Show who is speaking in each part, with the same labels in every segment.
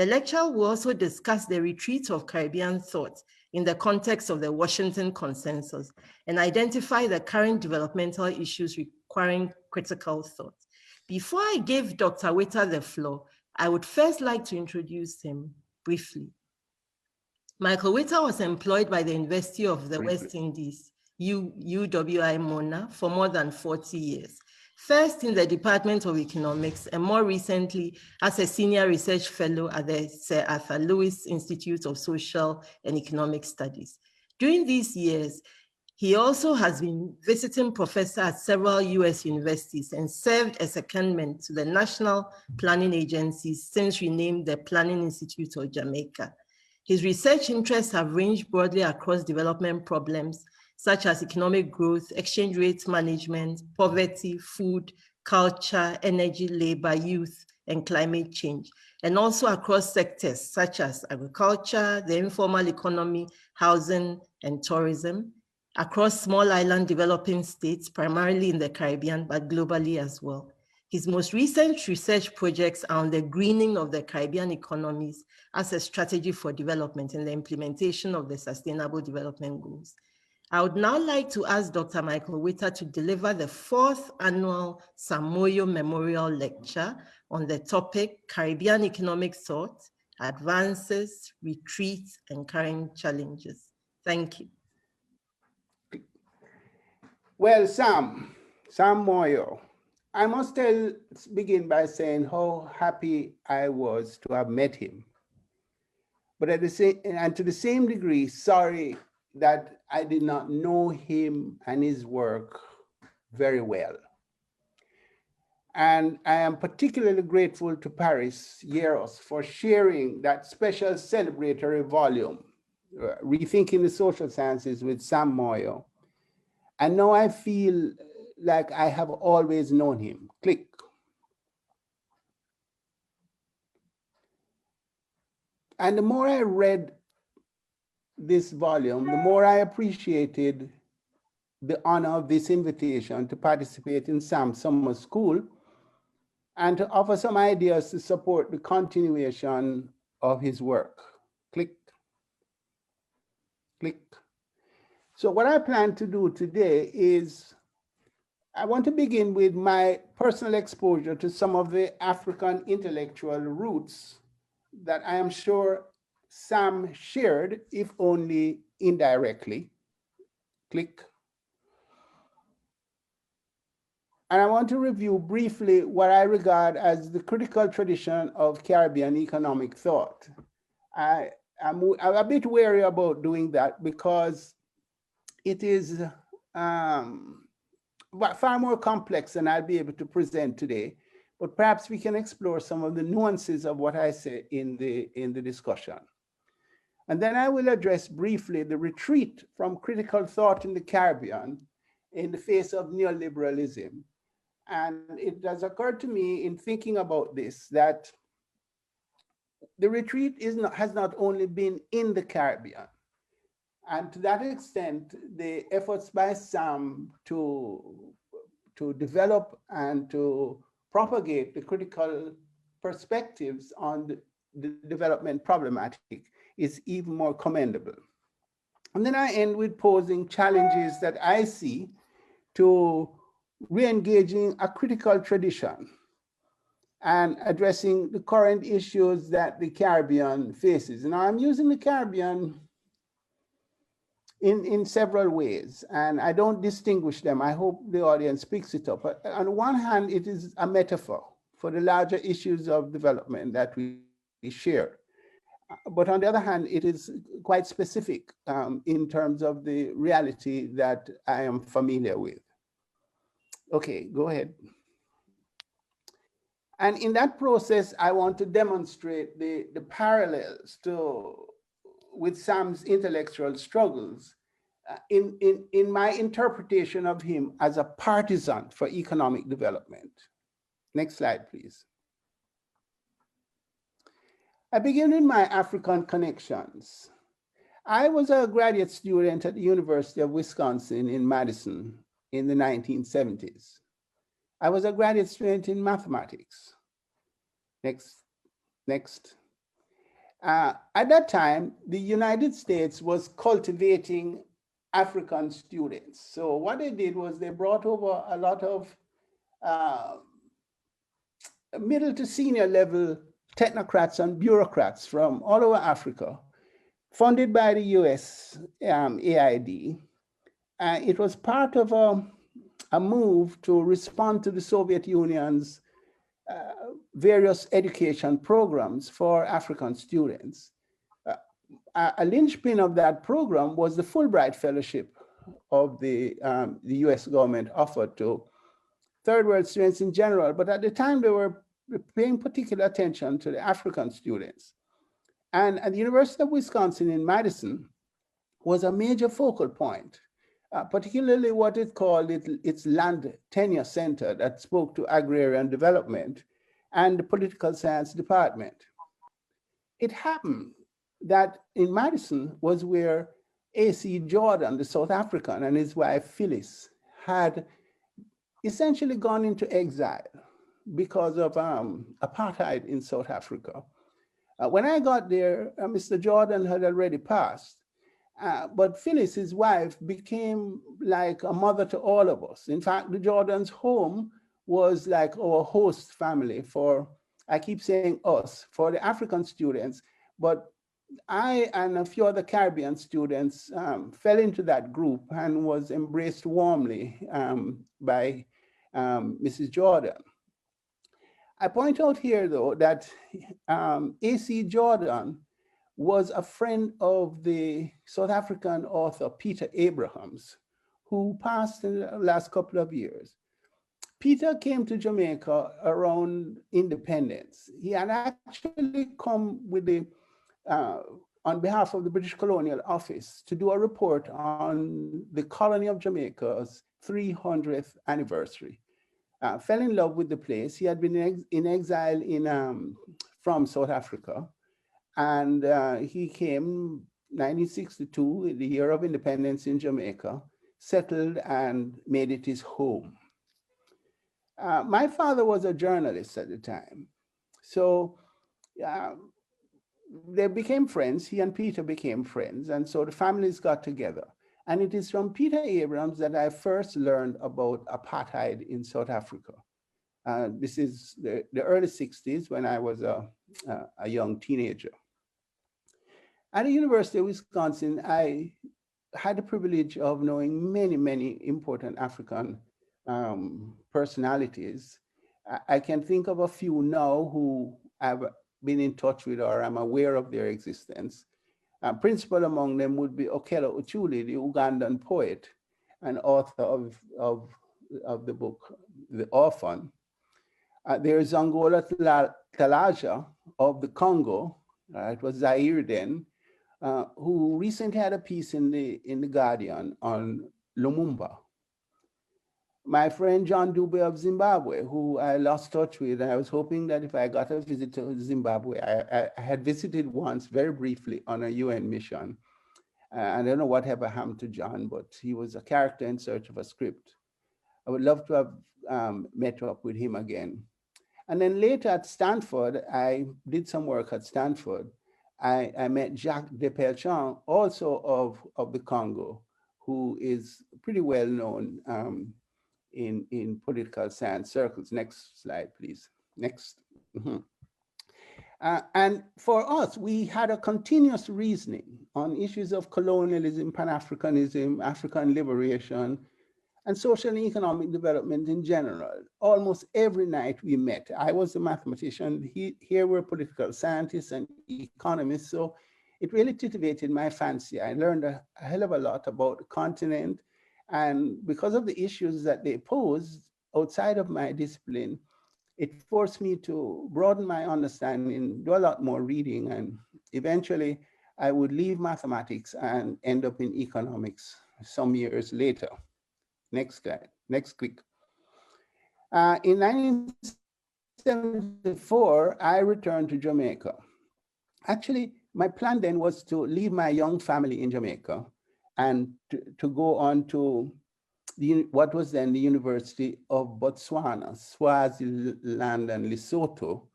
Speaker 1: The lecture will also discuss the retreat of Caribbean thought in the context of the Washington Consensus and identify the current developmental issues requiring critical thought. Before I give Dr. Witter the floor, I would first like to introduce him briefly. Michael Witter was employed by the University of the West Indies, UWI Mona, for more than 40 years. First in the Department of Economics, and more recently as a senior research fellow at the Sir Arthur Lewis Institute of Social and Economic Studies. During these years, he also has been visiting professor at several US universities and served as a secondment to the National Planning Agency since renamed the Planning Institute of Jamaica. His research interests have ranged broadly across development problems, such as economic growth, exchange rate management, poverty, food, culture, energy, labor, youth, and climate change, and also across sectors such as agriculture, the informal economy, housing, and tourism, across small island developing states, primarily in the Caribbean, but globally as well. His most recent research projects are on the greening of the Caribbean economies as a strategy for development and the implementation of the Sustainable Development Goals. I would now like to ask Dr. Michael Witter to deliver the 4th annual Moyo Memorial Lecture on the topic Caribbean Economic Thought, Advances, Retreats, and Current Challenges. Thank you.
Speaker 2: Well, Sam Moyo, I must begin by saying how happy I was to have met him. But to the same degree, sorry that I did not know him and his work very well. And I am particularly grateful to Paris Yeros for sharing that special celebratory volume, Rethinking the Social Sciences with Sam Moyo. And now I feel like I have always known him. Click. And the more I read this volume, the more I appreciated the honor of this invitation to participate in Sam's summer school and to offer some ideas to support the continuation of his work. Click. Click. So what I plan to do today is I want to begin with my personal exposure to some of the African intellectual roots that I am sure Sam shared, if only indirectly. Click. And I want to review briefly what I regard as the critical tradition of Caribbean economic thought. I'm a bit wary about doing that because it is far more complex than I'll be able to present today, but perhaps we can explore some of the nuances of what I say in the discussion. And then I will address briefly the retreat from critical thought in the Caribbean in the face of neoliberalism. And it has occurred to me in thinking about this that the retreat has not only been in the Caribbean, and to that extent, the efforts by Sam to develop and to propagate the critical perspectives on the development problematic is even more commendable. And then I end with posing challenges that I see to re-engaging a critical tradition and addressing the current issues that the Caribbean faces. Now, I'm using the Caribbean in several ways, and I don't distinguish them. I hope the audience picks it up. But on one hand, it is a metaphor for the larger issues of development that we share. But on the other hand, it is quite specific in terms of the reality that I am familiar with. Okay, go ahead. And in that process, I want to demonstrate the parallels with Sam's intellectual struggles in my interpretation of him as a partisan for economic development. Next slide, please. I begin with my African connections. I was a graduate student at the University of Wisconsin in Madison in the 1970s. I was a graduate student in mathematics. Next. At that time, the United States was cultivating African students. So what they did was they brought over a lot of uh, middle to senior level technocrats and bureaucrats from all over Africa, funded by the US AID. It was part of a move to respond to the Soviet Union's various education programs for African students. A linchpin of that program was the Fulbright Fellowship of the US government offered to third world students in general, but at the time they were paying particular attention to the African students. And at the University of Wisconsin in Madison was a major focal point, particularly what it called its land tenure center that spoke to agrarian development and the political science department. It happened that in Madison was where A.C. Jordan, the South African, and his wife Phyllis had essentially gone into exile because of apartheid in South Africa. When I got there, Mr. Jordan had already passed, but Phyllis, his wife, became like a mother to all of us. In fact, the Jordan's home was like our host family for, I keep saying us, for the African students, but I and a few other Caribbean students fell into that group and was embraced warmly by Mrs. Jordan. I point out here, though, that A.C. Jordan was a friend of the South African author Peter Abrahams, who passed in the last couple of years. Peter came to Jamaica around independence. He had actually come with on behalf of the British Colonial Office to do a report on the colony of Jamaica's 300th anniversary. Fell in love with the place. He had been in exile from South Africa, and he came 1962, the year of independence in Jamaica, settled and made it his home. My father was a journalist at the time, so they became friends. He and Peter became friends, and so the families got together. And it is from Peter Abrams that I first learned about apartheid in South Africa. This is the early 60s when I was a young teenager. At the University of Wisconsin, I had the privilege of knowing many, many important African personalities. I can think of a few now who I've been in touch with or I'm aware of their existence. Principal among them would be Okello Uchuli, the Ugandan poet and author of the book, The Orphan. There's Angola Talaja of the Congo, it was Zaire then, who recently had a piece in the Guardian on Lumumba. My friend John Dube of Zimbabwe, who I lost touch with, and I was hoping that if I got a visit to Zimbabwe, I had visited once very briefly on a UN mission. I don't know whatever happened to John, but he was a character in search of a script. I would love to have met up with him again. And then later at Stanford, I did some work at Stanford. I met Jacques Depelchamp, also of the Congo, who is pretty well known in political science circles. Next slide, please. Next. And for us, we had a continuous reasoning on issues of colonialism, Pan-Africanism, African liberation, and social and economic development in general. Almost every night we met. I was a mathematician. Here were political scientists and economists. So it really titivated my fancy. I learned a hell of a lot about the continent. And because of the issues that they posed outside of my discipline, it forced me to broaden my understanding, do a lot more reading, and eventually I would leave mathematics and end up in economics some years later. Next slide, next click. In 1974, I returned to Jamaica. Actually, my plan then was to leave my young family in Jamaica and to go on to what was then the University of Botswana, Swaziland and Lesotho,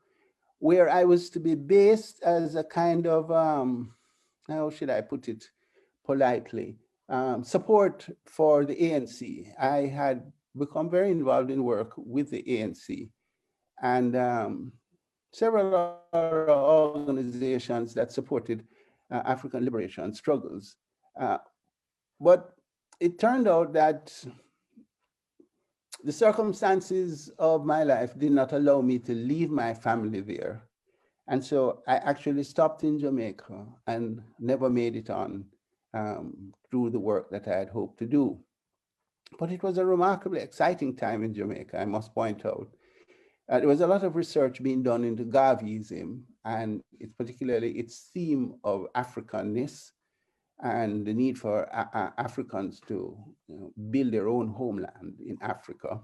Speaker 2: where I was to be based as a kind of, how should I put it politely, support for the ANC. I had become very involved in work with the ANC and several other organizations that supported African liberation struggles. Uh, but it turned out that the circumstances of my life did not allow me to leave my family there. And so I actually stopped in Jamaica and never made it on through the work that I had hoped to do. But it was a remarkably exciting time in Jamaica, I must point out. There was a lot of research being done into Garveyism, and it's particularly its theme of Africanness and the need for Africans to build their own homeland in Africa.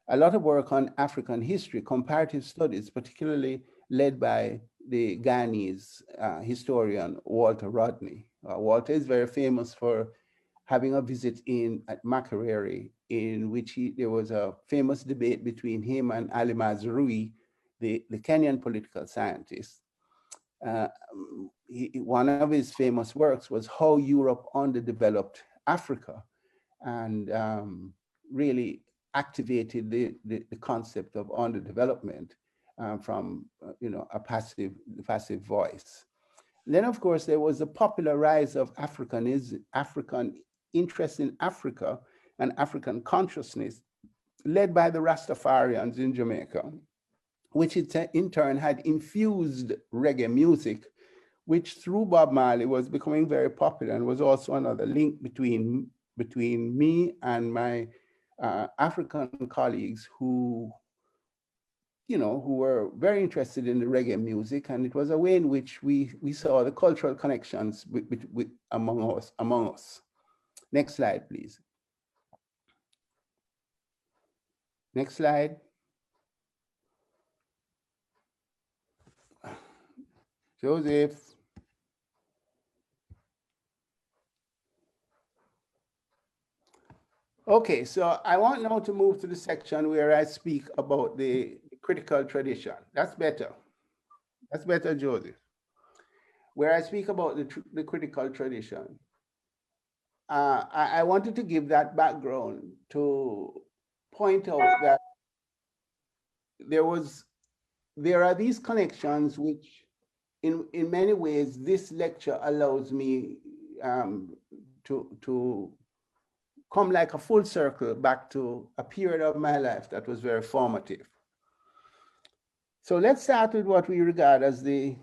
Speaker 2: A lot of work on African history, comparative studies, particularly led by the Ghanese historian Walter Rodney. Walter is very famous for having a visit in at Makerere, in which there was a famous debate between him and Ali Mazrui, the Kenyan political scientist. Uh, One of his famous works was How Europe Underdeveloped Africa, and really activated the concept of underdevelopment from a passive voice. And then, of course, there was a popular rise of African interest in Africa and African consciousness, led by the Rastafarians in Jamaica, which in turn had infused reggae music, which through Bob Marley was becoming very popular and was also another link between me and my African colleagues who were very interested in the reggae music, and it was a way in which we saw the cultural connections among us. Next slide, please. Next slide. Joseph. Okay, so I want now to move to the section where I speak about the critical tradition. That's better. That's better, Joseph. Where I speak about the critical tradition. I wanted to give that background to point out that there are these connections which in many ways this lecture allows me to come like a full circle back to a period of my life that was very formative. So let's start with what we regard as the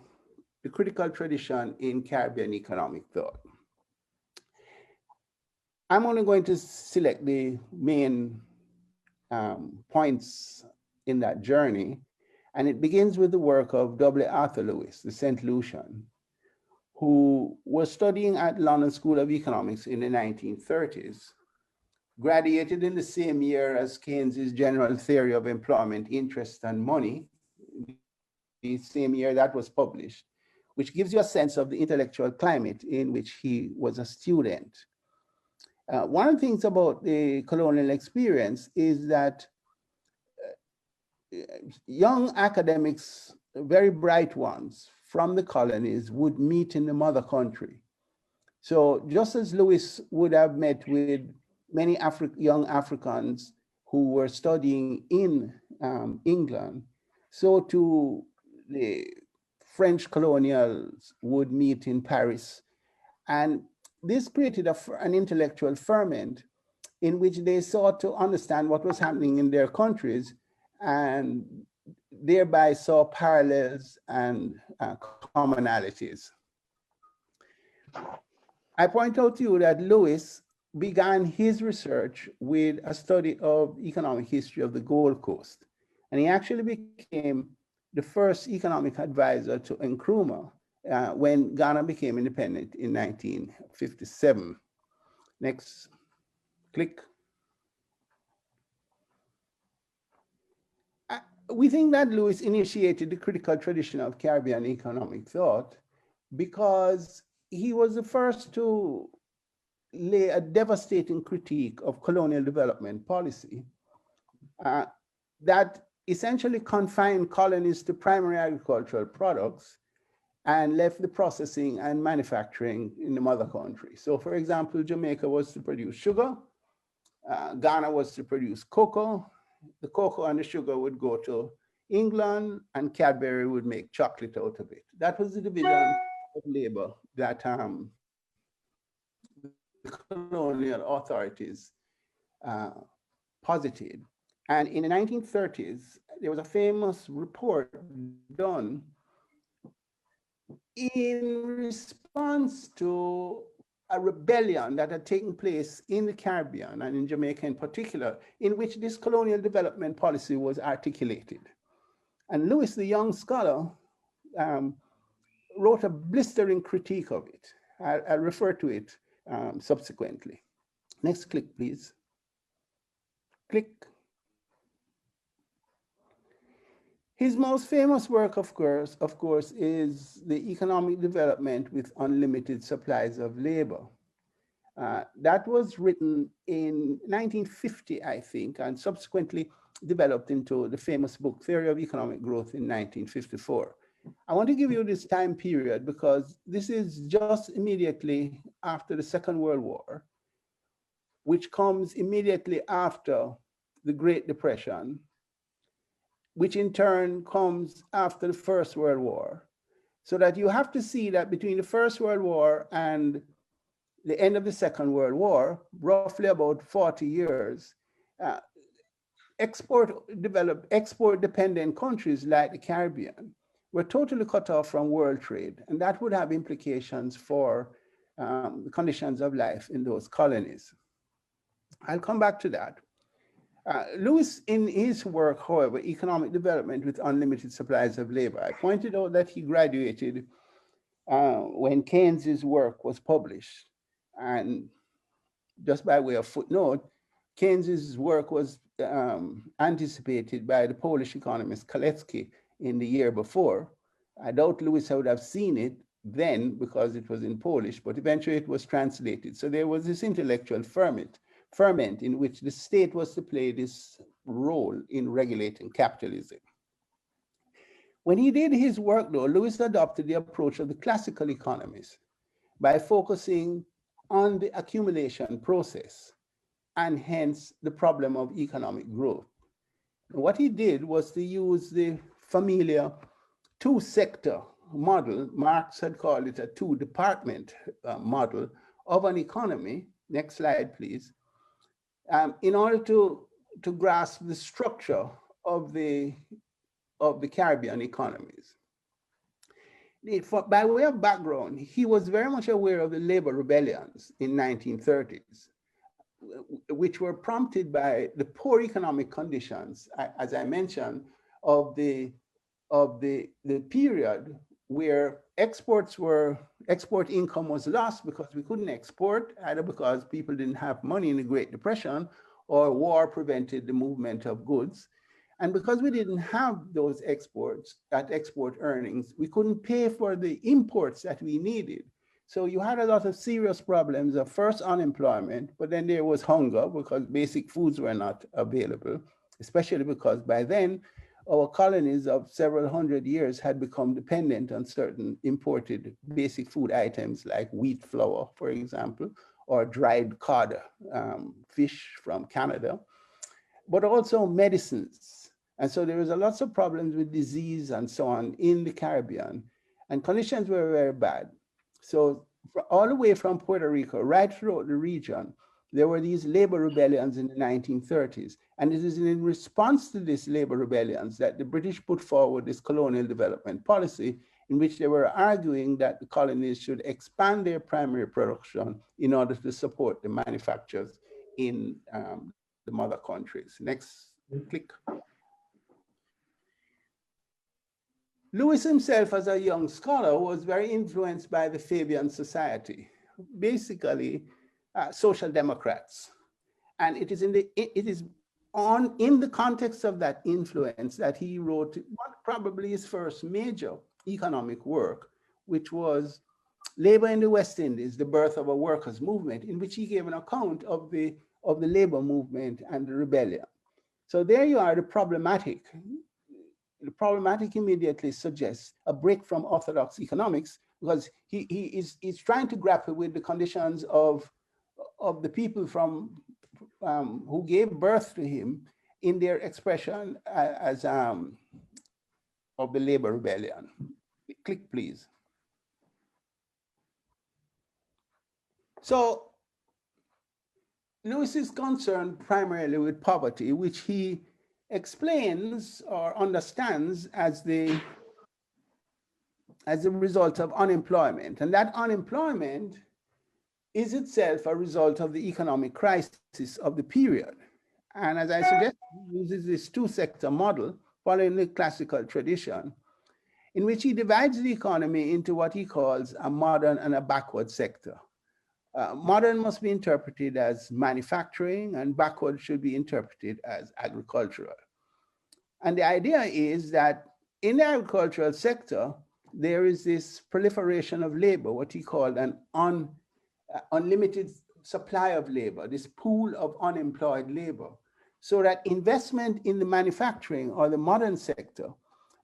Speaker 2: critical tradition in Caribbean economic thought. I'm only going to select the main points in that journey, and it begins with the work of W. Arthur Lewis, the St. Lucian, who was studying at London School of Economics in the 1930s, graduated in the same year as Keynes's General Theory of Employment, Interest and Money, the same year that was published, which gives you a sense of the intellectual climate in which he was a student. One of the things about the colonial experience is that young academics, very bright ones from the colonies, would meet in the mother country. So just as Lewis would have met with many young Africans who were studying in England, so too the French colonials would meet in Paris. And this created an intellectual ferment in which they sought to understand what was happening in their countries and thereby saw parallels and commonalities. I point out to you that Lewis began his research with a study of economic history of the Gold Coast. And he actually became the first economic advisor to Nkrumah when Ghana became independent in 1957. Next, click. We think that Lewis initiated the critical tradition of Caribbean economic thought because he was the first to lay a devastating critique of colonial development policy that essentially confined colonies to primary agricultural products and left the processing and manufacturing in the mother country. So for example, Jamaica was to produce sugar, Ghana was to produce cocoa, the cocoa and the sugar would go to England, and Cadbury would make chocolate out of it. That was the division of labor that the colonial authorities posited. And in the 1930s, there was a famous report done in response to a rebellion that had taken place in the Caribbean and in Jamaica in particular, in which this colonial development policy was articulated. And Lewis, the young scholar, wrote a blistering critique of it. I'll refer to it subsequently. Next click, please. Click. His most famous work, of course, is the economic development with unlimited supplies of labor. That was written in 1950, I think, and subsequently developed into the famous book, Theory of Economic Growth in 1954. I want to give you this time period because this is just immediately after the Second World War, which comes immediately after the Great Depression, which in turn comes after the First World War. So that you have to see that between the First World War and the end of the Second World War, roughly about 40 years, export-dependent countries like the Caribbean were totally cut off from world trade, and that would have implications for the conditions of life in those colonies. I'll come back to that. Lewis, in his work, however, Economic Development with Unlimited Supplies of Labor, I pointed out that he graduated when Keynes's work was published. And just by way of footnote, Keynes's work was anticipated by the Polish economist Kalecki in the year before. I doubt Lewis would have seen it then because it was in Polish, but eventually it was translated. So there was this intellectual ferment in which the state was to play this role in regulating capitalism. When he did his work, though, Lewis adopted the approach of the classical economists by focusing on the accumulation process and hence the problem of economic growth. And what he did was to use the familiar two-sector model. Marx had called it a two-department model of an economy. Next slide, please. In order to grasp the structure of the Caribbean economies. By way of background, he was very much aware of the labor rebellions in 1930s, which were prompted by the poor economic conditions, as I mentioned, of the period where export income was lost because we couldn't export, either because people didn't have money in the Great Depression or war prevented the movement of goods. And because we didn't have those export earnings, we couldn't pay for the imports that we needed. So you had a lot of serious problems of first unemployment, but then there was hunger because basic foods were not available, especially because by then our colonies of several hundred years had become dependent on certain imported basic food items like wheat flour, for example, or dried cod fish from Canada, but also medicines. And so there was a lots of problems with disease and so on in the Caribbean, and conditions were very bad. So all the way from Puerto Rico, right throughout the region, there were these labor rebellions in the 1930s. And it is in response to these labor rebellions that the British put forward this colonial development policy in which they were arguing that the colonies should expand their primary production in order to support the manufacturers in the mother countries. Next, click. Lewis himself, as a young scholar, was very influenced by the Fabian Society, basically social democrats. And it is in the context of that influence that he wrote what probably his first major economic work, which was Labor in the West Indies, the Birth of a Workers' Movement, in which he gave an account of the labor movement and the rebellion. So there you are, the problematic. The problematic immediately suggests a break from orthodox economics, because he's trying to grapple with the conditions of the people from who gave birth to him in their expression as of the labor rebellion. Click, please. So Lewis is concerned primarily with poverty, which he explains or understands as a result of unemployment. And that unemployment is itself a result of the economic crisis of the period. And as I suggested, he uses this two-sector model following the classical tradition, in which he divides the economy into what he calls a modern and a backward sector. Modern must be interpreted as manufacturing, and backward should be interpreted as agricultural. And the idea is that in the agricultural sector, there is this proliferation of labor, what he called an unlimited supply of labor, this pool of unemployed labor, so that investment in the manufacturing or the modern sector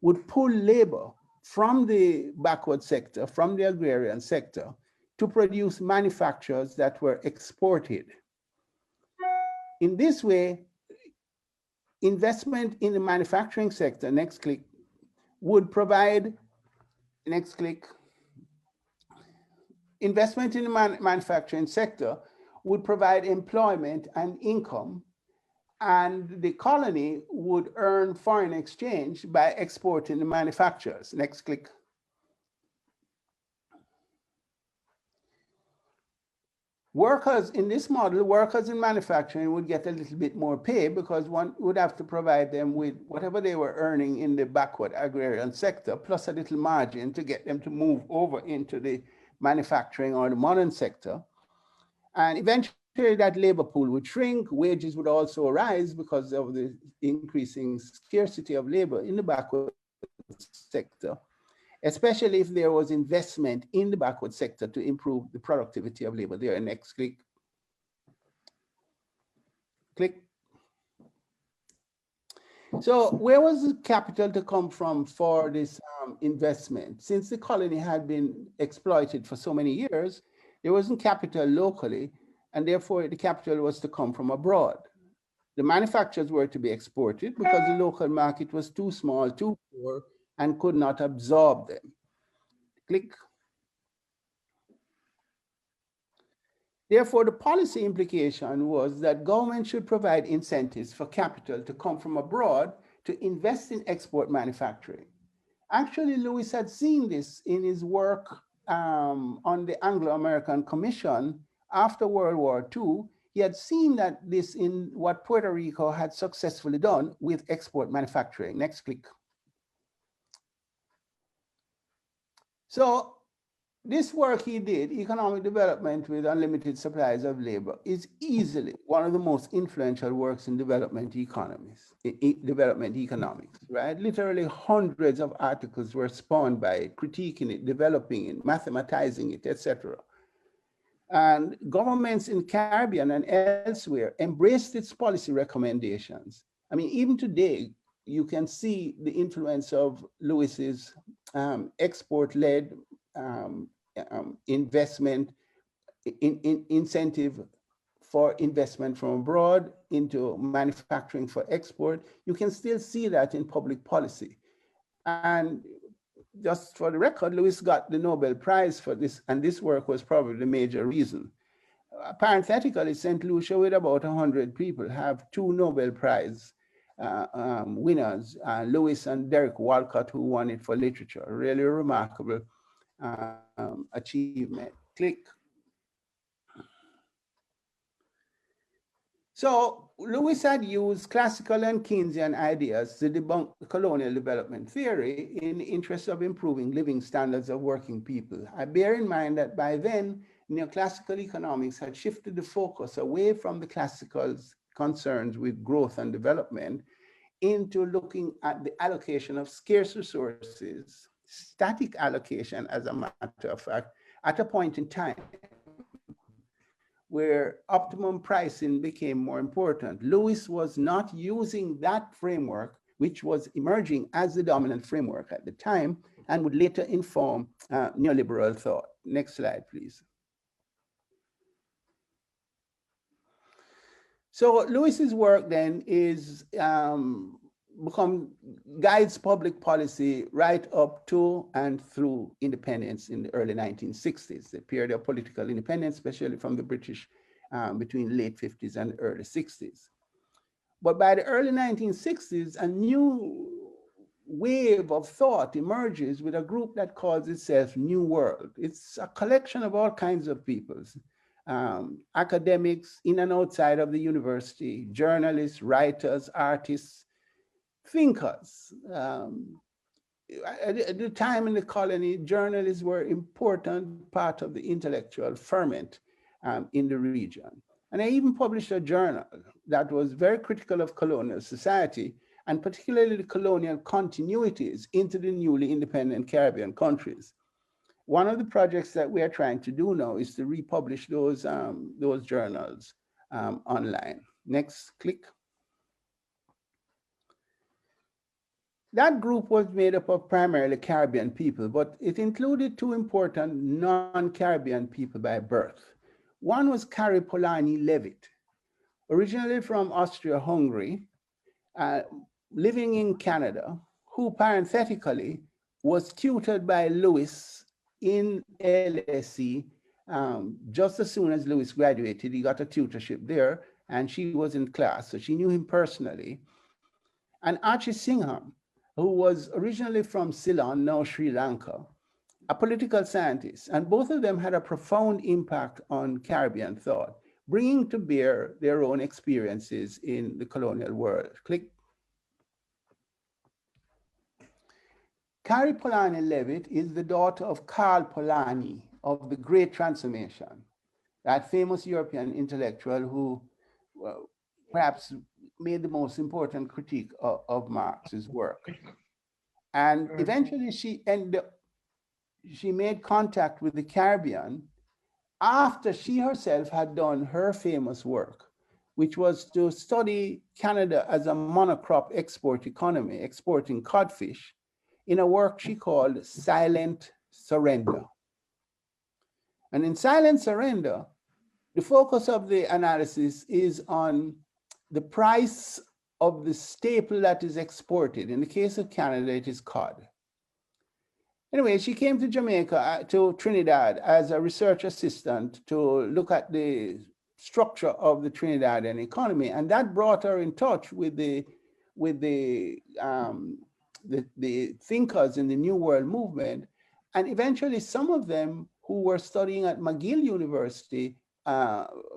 Speaker 2: would pull labor from the backward sector, from the agrarian sector, to produce manufactures that were exported. In this way, investment in the manufacturing sector, next click, would provide, next click, investment in the manufacturing sector would provide employment and income, and the colony would earn foreign exchange by exporting the manufactures. Next click. Workers in this model, workers in manufacturing would get a little bit more pay because one would have to provide them with whatever they were earning in the backward agrarian sector, plus a little margin to get them to move over into the manufacturing or the modern sector. And eventually that labor pool would shrink, wages would also rise because of the increasing scarcity of labor in the backward sector, especially if there was investment in the backward sector to improve the productivity of labor. There, next click. Click. So where was the capital to come from for this investment? Since the colony had been exploited for so many years, there wasn't capital locally, and therefore the capital was to come from abroad. The manufacturers were to be exported because the local market was too small, too poor, and could not absorb them. Click. Therefore, the policy implication was that government should provide incentives for capital to come from abroad to invest in export manufacturing. Actually, Lewis had seen this in his work on the Anglo-American Commission after World War II. He had seen that this in what Puerto Rico had successfully done with export manufacturing. Next click. So this work he did, economic development with unlimited supplies of labor, is easily one of the most influential works in development economics, right? Literally hundreds of articles were spawned by it, critiquing it, developing it, mathematizing it, etc. And governments in Caribbean and elsewhere embraced its policy recommendations. I mean, even today, you can see the influence of Lewis's export-led investment, incentive for investment from abroad into manufacturing for export. You can still see that in public policy. And just for the record, Lewis got the Nobel Prize for this, and this work was probably the major reason. Parenthetically, St. Lucia, with about 100 people, have two Nobel Prize winners, Lewis and Derek Walcott, who won it for literature. Really remarkable achievement. Click. So Lewis had used classical and Keynesian ideas to debunk colonial development theory in the interest of improving living standards of working people. I bear in mind that by then, neoclassical economics had shifted the focus away from the classical concerns with growth and development into looking at the allocation of scarce resources, static allocation, as a matter of fact, at a point in time where optimum pricing became more important. Lewis was not using that framework, which was emerging as the dominant framework at the time, and would later inform neoliberal thought. Next slide, please. So Lewis's work then is guides public policy right up to and through independence in the early 1960s, the period of political independence, especially from the British between late 50s and early 60s. But by the early 1960s, a new wave of thought emerges with a group that calls itself New World. It's a collection of all kinds of peoples, academics in and outside of the university, journalists, writers, artists, thinkers. At the time in the colony, journalists were an important part of the intellectual ferment in the region. And I even published a journal that was very critical of colonial society, and particularly the colonial continuities into the newly independent Caribbean countries. One of the projects that we are trying to do now is to republish those journals online. Next, click. That group was made up of primarily Caribbean people, but it included two important non-Caribbean people by birth. One was Carrie Polanyi Levitt, originally from Austria-Hungary, living in Canada, who parenthetically was tutored by Lewis in LSE. Just as soon as Lewis graduated, he got a tutorship there, and she was in class, so she knew him personally. And Archie Singham, who was originally from Ceylon, now Sri Lanka, a political scientist, and both of them had a profound impact on Caribbean thought, bringing to bear their own experiences in the colonial world. Click. Carrie Polanyi Levitt is the daughter of Karl Polanyi of the Great Transformation, that famous European intellectual who perhaps made the most important critique of Marx's work. And eventually she made contact with the Caribbean after she herself had done her famous work, which was to study Canada as a monocrop export economy, exporting codfish, in a work she called Silent Surrender. And in Silent Surrender, the focus of the analysis is on the price of the staple that is exported. In the case of Canada, it is cod. Anyway, she came to Jamaica, to Trinidad, as a research assistant to look at the structure of the Trinidadian economy, and that brought her in touch with the thinkers in the New World movement, and eventually some of them who were studying at McGill University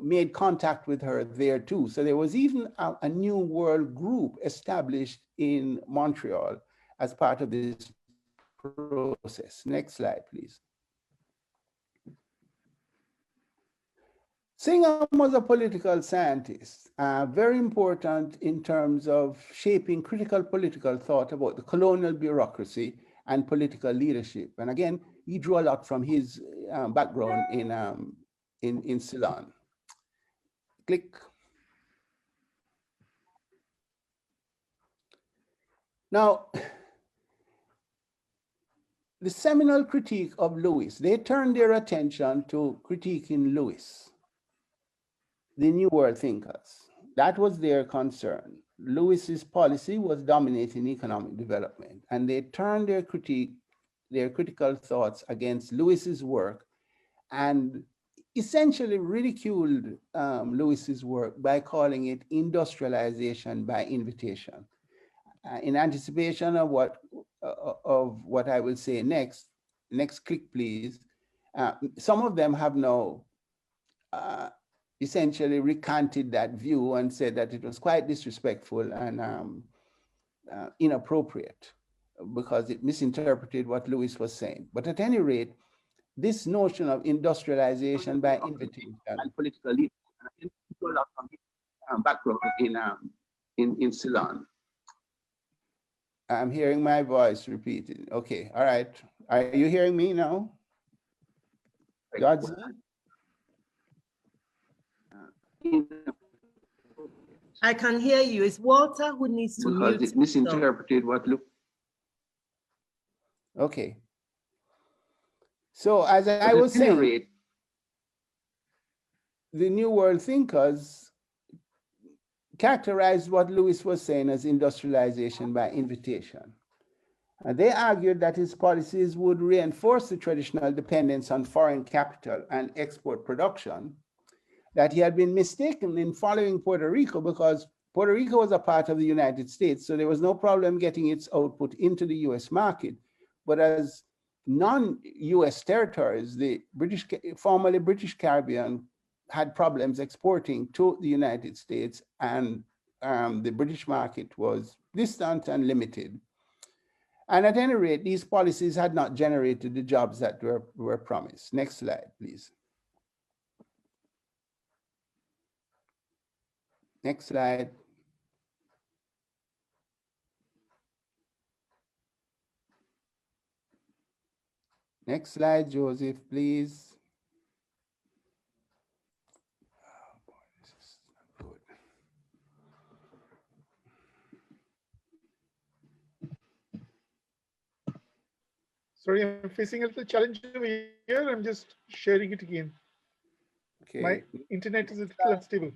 Speaker 2: made contact with her there too. So there was even a New World group established in Montreal as part of this process. Next slide, please. Singham was a political scientist, very important in terms of shaping critical political thought about the colonial bureaucracy and political leadership. And again, he drew a lot from his background in Ceylon. Click. Now, the seminal critique of Lewis, they turned their attention to critiquing Lewis, the New World thinkers. That was their concern. Lewis's policy was dominating economic development, and they turned their critical thoughts against Lewis's work and essentially ridiculed Lewis's work by calling it industrialization by invitation. In anticipation of what I will say next click, please. Some of them have now essentially recanted that view and said that it was quite disrespectful and inappropriate because it misinterpreted what Lewis was saying. But at any rate, this notion of industrialization by invitation and political leadership, background in Ceylon. I'm hearing my voice repeated. Okay, all right. Are you hearing me now? God's
Speaker 1: I can hear you. It's Walter who needs to mute.
Speaker 3: Because it misinterpreted what looked.
Speaker 2: Okay. So as I was saying, the New World thinkers characterized what Lewis was saying as industrialization by invitation. And they argued that his policies would reinforce the traditional dependence on foreign capital and export production, that he had been mistaken in following Puerto Rico because Puerto Rico was a part of the United States, so there was no problem getting its output into the US market. But as non-US territories, the formerly British Caribbean had problems exporting to the United States, and the British market was distant and limited. And at any rate, these policies had not generated the jobs that were promised. Next slide, please. Next slide. Next slide, Joseph, please. Oh boy, this is not good.
Speaker 4: Sorry, I'm facing a little challenge over here. I'm just sharing it again. Okay. My internet is a little unstable.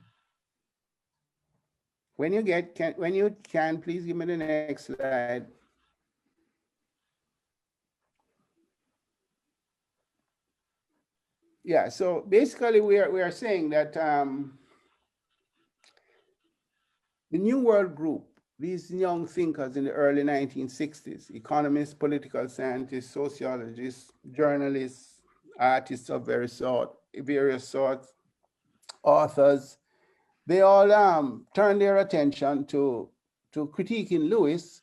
Speaker 2: When you can, please give me the next slide. Yeah, so basically we are saying that the New World Group, these young thinkers in the early 1960s, economists, political scientists, sociologists, journalists, artists of various sorts, authors, they all turned their attention to critiquing Lewis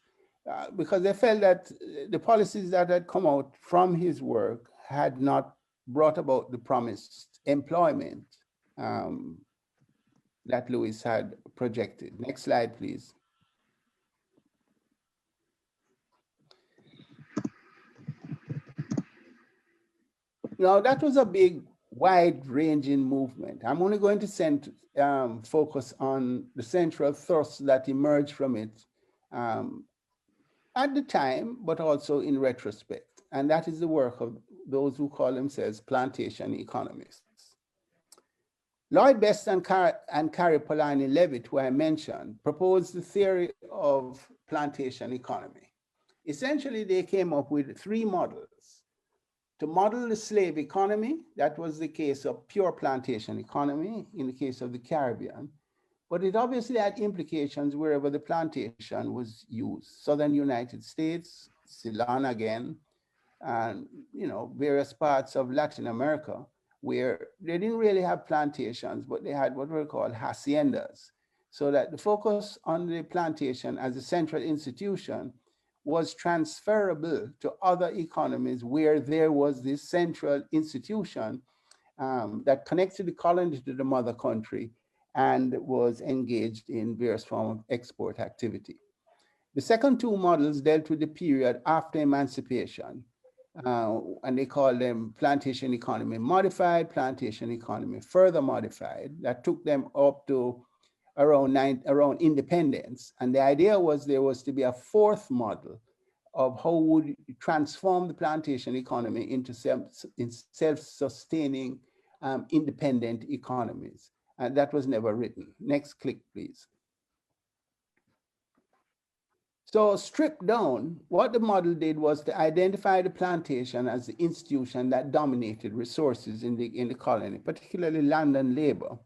Speaker 2: because they felt that the policies that had come out from his work had not brought about the promised employment that Lewis had projected. Next slide, please. Now, that was a big, wide-ranging movement. I'm only going to focus on the central thrust that emerged from it at the time, but also in retrospect. And that is the work of those who call themselves plantation economists. Lloyd Best and Carrie Polanyi Levitt, who I mentioned, proposed the theory of plantation economy. Essentially, they came up with three models. To model the slave economy, that was the case of pure plantation economy in the case of the Caribbean, but it obviously had implications wherever the plantation was used. Southern United States, Ceylon again, and various parts of Latin America, where they didn't really have plantations, but they had what were called haciendas. So that the focus on the plantation as a central institution was transferable to other economies where there was this central institution that connected the colony to the mother country and was engaged in various forms of export activity. The second two models dealt with the period after emancipation, and they call them plantation economy modified, plantation economy further modified. That took them up to around independence. And the idea was there was to be a fourth model of how would you transform the plantation economy into self-sustaining, independent economies. And that was never written. Next click, please. So stripped down, what the model did was to identify the plantation as the institution that dominated resources in the colony, particularly land and labor.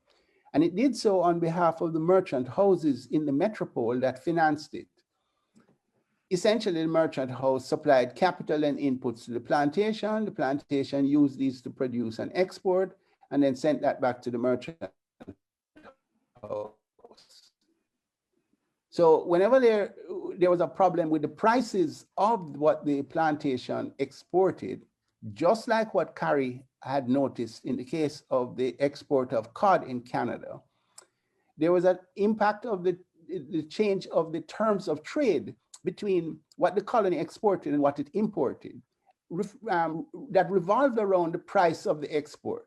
Speaker 2: And it did so on behalf of the merchant houses in the metropole that financed it. Essentially, the merchant house supplied capital and inputs to the plantation. The plantation used these to produce and export, and then sent that back to the merchant house. So whenever there was a problem with the prices of what the plantation exported, just like what Carrie had noticed in the case of the export of cod in Canada, there was an impact of the change of the terms of trade between what the colony exported and what it imported, that revolved around the price of the export.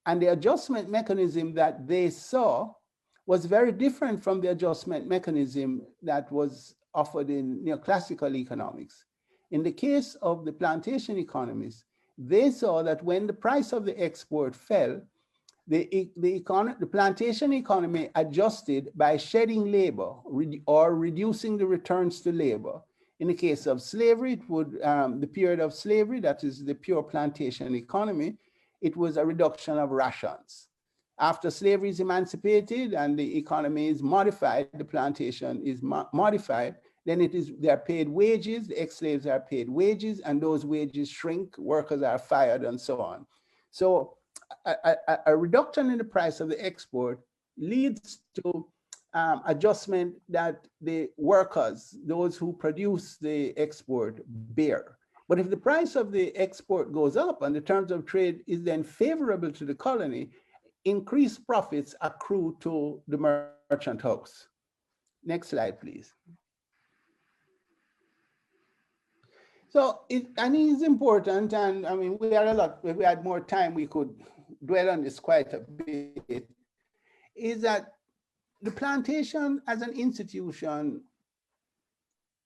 Speaker 2: And the adjustment mechanism that they saw was very different from the adjustment mechanism that was offered in neoclassical economics. In the case of the plantation economists, they saw that when the price of the export fell, the plantation economy adjusted by shedding labor or reducing the returns to labor. In the case of slavery, it would, the period of slavery, that is the pure plantation economy, it was a reduction of rations. After slavery is emancipated and the economy is modified, the plantation is modified, then they are paid wages, the ex-slaves are paid wages, and those wages shrink, workers are fired, and so on. So a reduction in the price of the export leads to adjustment that the workers, those who produce the export, bear. But if the price of the export goes up and the terms of trade is then favorable to the colony, increased profits accrue to the merchant house. Next slide, please. So I think it's important, and I mean, we if we had more time, we could dwell on this quite a bit, is that the plantation as an institution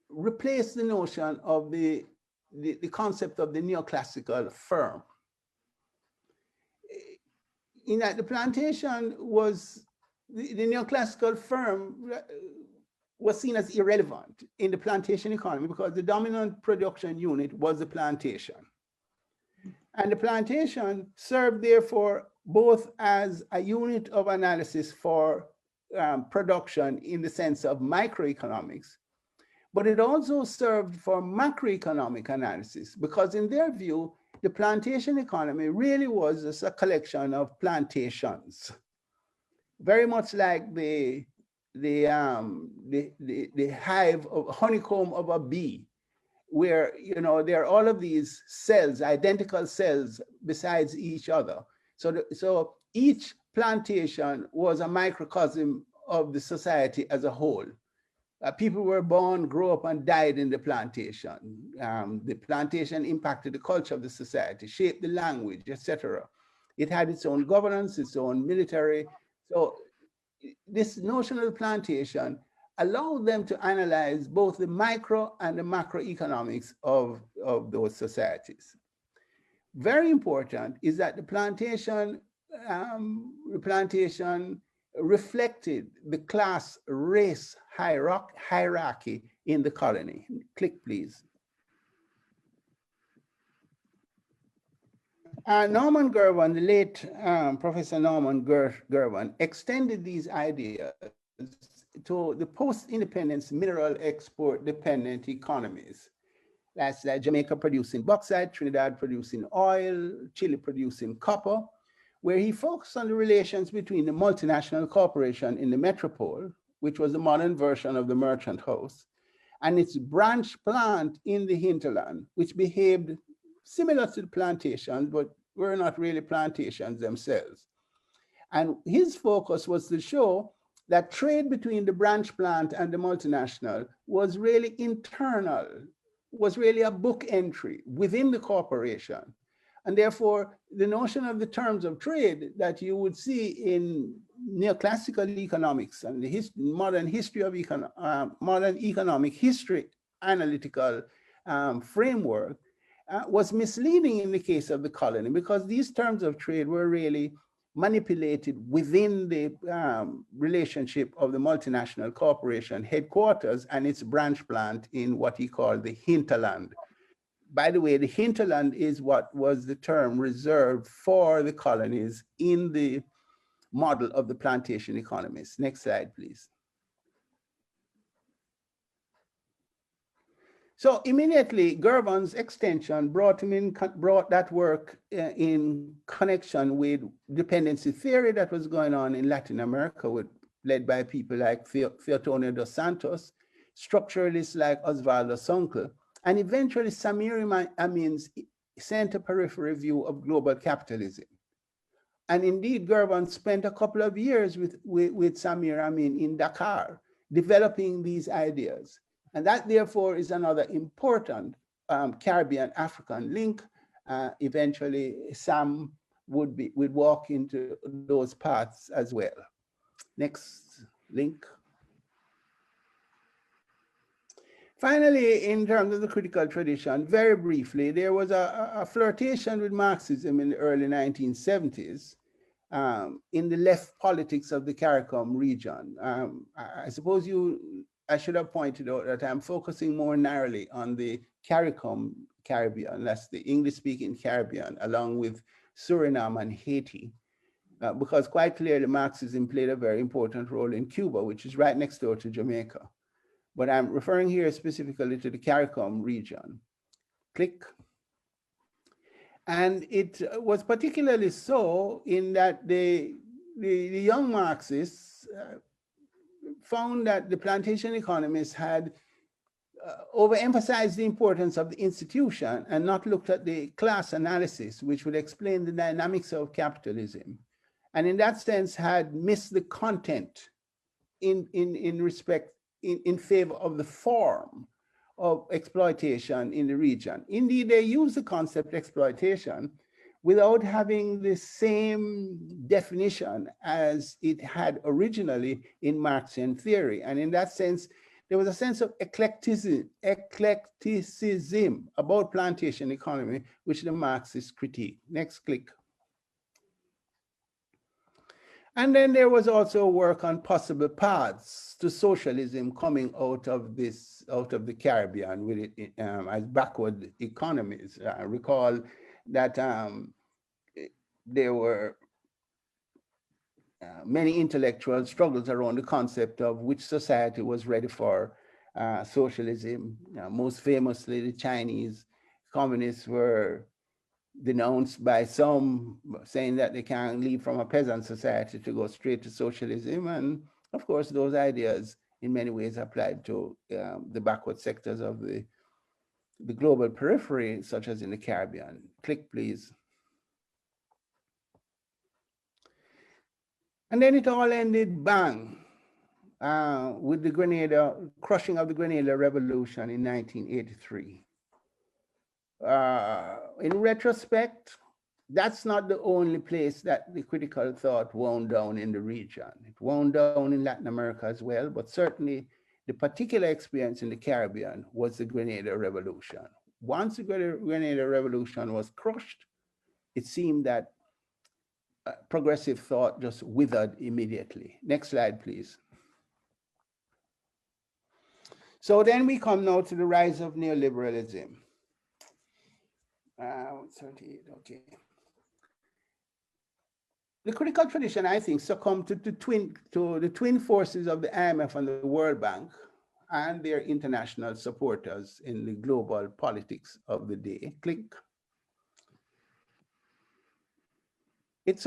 Speaker 2: replaced the notion of the concept of the neoclassical firm. In that the plantation was, the neoclassical firm was seen as irrelevant in the plantation economy because the dominant production unit was the plantation. And the plantation served, therefore, both as a unit of analysis for production in the sense of microeconomics, but it also served for macroeconomic analysis because in their view, the plantation economy really was just a collection of plantations, very much like the hive of honeycomb of a bee, where there are all of these cells, identical cells besides each other. So each plantation was a microcosm of the society as a whole. People were born, grew up, and died in the plantation. The plantation impacted the culture of the society, shaped the language, etc. It had its own governance, its own military. So this notion of the plantation allowed them to analyze both the micro and the macroeconomics of those societies. Very important is that the plantation reflected the class-race hierarchy in the colony. Click, please. Norman Gerwin, the late Professor Norman Gerwin, extended these ideas to the post-independence mineral export-dependent economies. That's like Jamaica producing bauxite, Trinidad producing oil, Chile producing copper, where he focused on the relations between the multinational corporation in the metropole, which was the modern version of the merchant house, and its branch plant in the hinterland, which behaved similar to the plantations, but were not really plantations themselves. And his focus was to show that trade between the branch plant and the multinational was really internal, was really a book entry within the corporation. And therefore, the notion of the terms of trade that you would see in neoclassical economics and the modern history of modern economic history analytical framework was misleading in the case of the colony because these terms of trade were really manipulated within the relationship of the multinational corporation headquarters and its branch plant in what he called the hinterland. By the way, the hinterland is what was the term reserved for the colonies in the model of the plantation economists. Next slide, please. So immediately, Gerwin's extension brought that work in connection with dependency theory that was going on in Latin America, led by people like Theotonio dos Santos, structuralists like Osvaldo Sonkel, and eventually Samir Amin's center-periphery view of global capitalism. And indeed, Gerwin spent a couple of years with Samir Amin in Dakar, developing these ideas. And that, therefore, is another important Caribbean-African link. Eventually, Sam would walk into those paths as well. Next link. Finally, in terms of the critical tradition, very briefly, there was a flirtation with Marxism in the early 1970s in the left politics of the CARICOM region. I suppose I should have pointed out that I'm focusing more narrowly on the CARICOM Caribbean, that's the English-speaking Caribbean, along with Suriname and Haiti, because quite clearly Marxism played a very important role in Cuba, which is right next door to Jamaica. But I'm referring here specifically to the CARICOM region. Click. And it was particularly so in that the young Marxists found that the plantation economists had overemphasized the importance of the institution and not looked at the class analysis, which would explain the dynamics of capitalism. And in that sense had missed the content in favor of the form of exploitation in the region. Indeed, they use the concept exploitation without having the same definition as it had originally in Marxian theory. And in that sense, there was a sense of eclecticism about plantation economy, which the Marxists critique. Next click. And then there was also work on possible paths to socialism coming out of the Caribbean with it as backward economies. I recall that there were many intellectual struggles around the concept of which society was ready for socialism. Most famously, the Chinese communists were denounced by some, saying that they can't leave from a peasant society to go straight to socialism. And of course, those ideas in many ways applied to the backward sectors of the global periphery, such as in the Caribbean. Click, please. And then it all ended bang with the crushing of the Grenada Revolution in 1983. In retrospect, that's not the only place that the critical thought wound down in the region. It wound down in Latin America as well, but certainly the particular experience in the Caribbean was the Grenada Revolution. Once the Grenada Revolution was crushed, it seemed that progressive thought just withered immediately. Next slide, please. So then we come now to the rise of neoliberalism. 38, okay. The critical tradition, I think, succumbed to the twin forces of the IMF and the World Bank and their international supporters in the global politics of the day. Click. It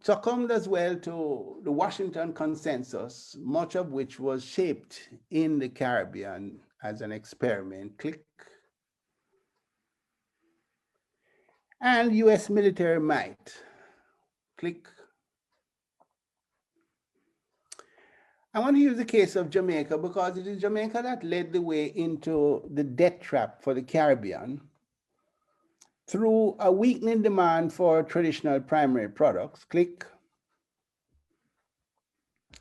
Speaker 2: succumbed as well to the Washington Consensus, much of which was shaped in the Caribbean as an experiment. Click. And US military might. Click. I want to use the case of Jamaica because it is Jamaica that led the way into the debt trap for the Caribbean through a weakening demand for traditional primary products. Click.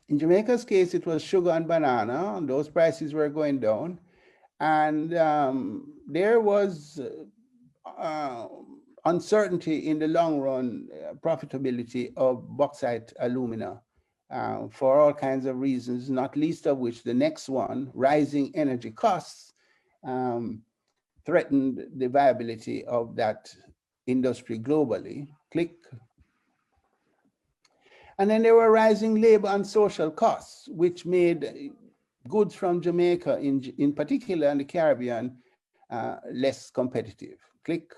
Speaker 2: In Jamaica's case, it was sugar and banana, and those prices were going down. And there was uncertainty in the long run profitability of bauxite alumina for all kinds of reasons, not least of which the next one, rising energy costs, threatened the viability of that industry globally. Click. And then there were rising labor and social costs, which made goods from Jamaica in particular and the Caribbean less competitive. Click.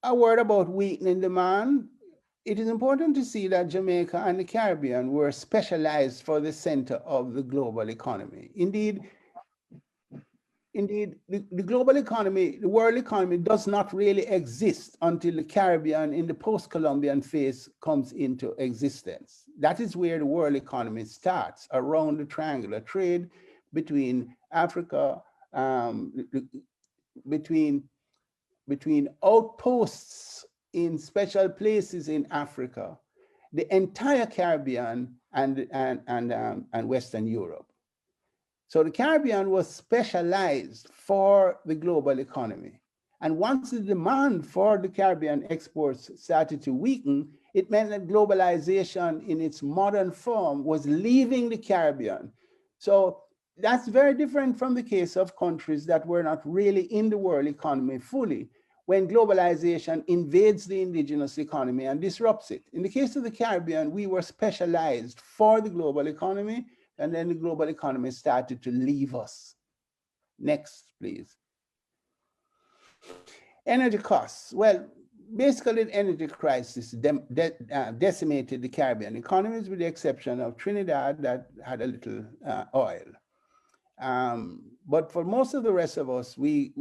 Speaker 2: A word about weakening demand. It is important to see that Jamaica and the Caribbean were specialized for the center of the global economy. Indeed, the global economy, the world economy does not really exist until the Caribbean in the post-Columbian phase comes into existence. That is where the world economy starts, around the triangular trade between Africa, between between outposts in special places in Africa, the entire Caribbean, and Western Europe. So the Caribbean was specialized for the global economy. And once the demand for the Caribbean exports started to weaken, it meant that globalization in its modern form was leaving the Caribbean. So that's very different from the case of countries that were not really in the world economy fully, when globalization invades the indigenous economy and disrupts it. In the case of the Caribbean, we were specialized for the global economy, and then the global economy started to leave us. Next, please. Energy costs. Well, basically the energy crisis decimated the Caribbean economies, with the exception of Trinidad that had a little oil. But for most of the rest of us, we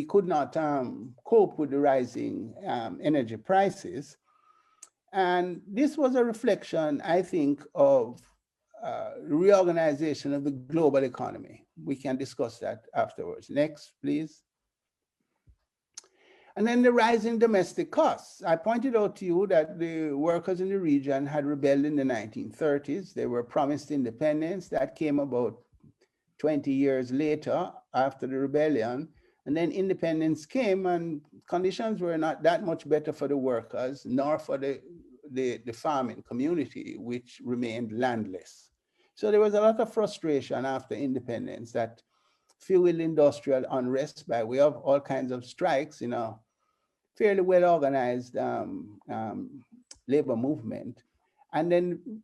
Speaker 2: could not cope with the rising energy prices. And this was a reflection, I think, of reorganization of the global economy. We can discuss that afterwards. Next, please. And then the rising domestic costs. I pointed out to you that the workers in the region had rebelled in the 1930s. They were promised independence. That came about 20 years later after the rebellion. And then independence came, and conditions were not that much better for the workers, nor for the farming community, which remained landless. So there was a lot of frustration after independence that fueled industrial unrest by way of all kinds of strikes in a fairly well-organized labor movement. And then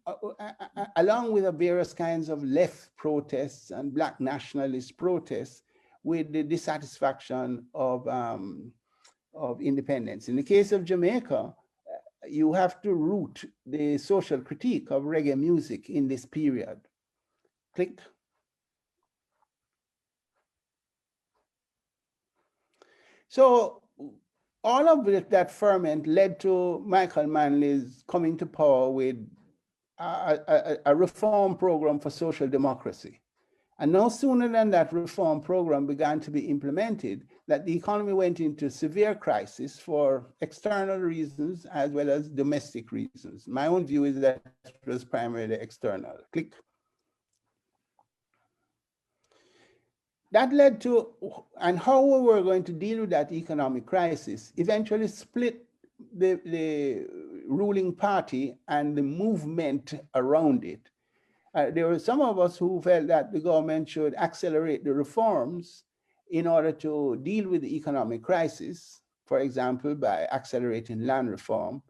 Speaker 2: along with the various kinds of left protests and Black nationalist protests, with the dissatisfaction of independence. In the case of Jamaica, you have to root the social critique of reggae music in this period. Click. So all of that ferment led to Michael Manley's coming to power with a reform program for social democracy. And no sooner than that reform program began to be implemented, that the economy went into severe crisis for external reasons as well as domestic reasons. My own view is that it was primarily external. Click. That led to, and how we were going to deal with that economic crisis, eventually split the ruling party and the movement around it. There were some of us who felt that the government should accelerate the reforms in order to deal with the economic crisis, for example, by accelerating land reform,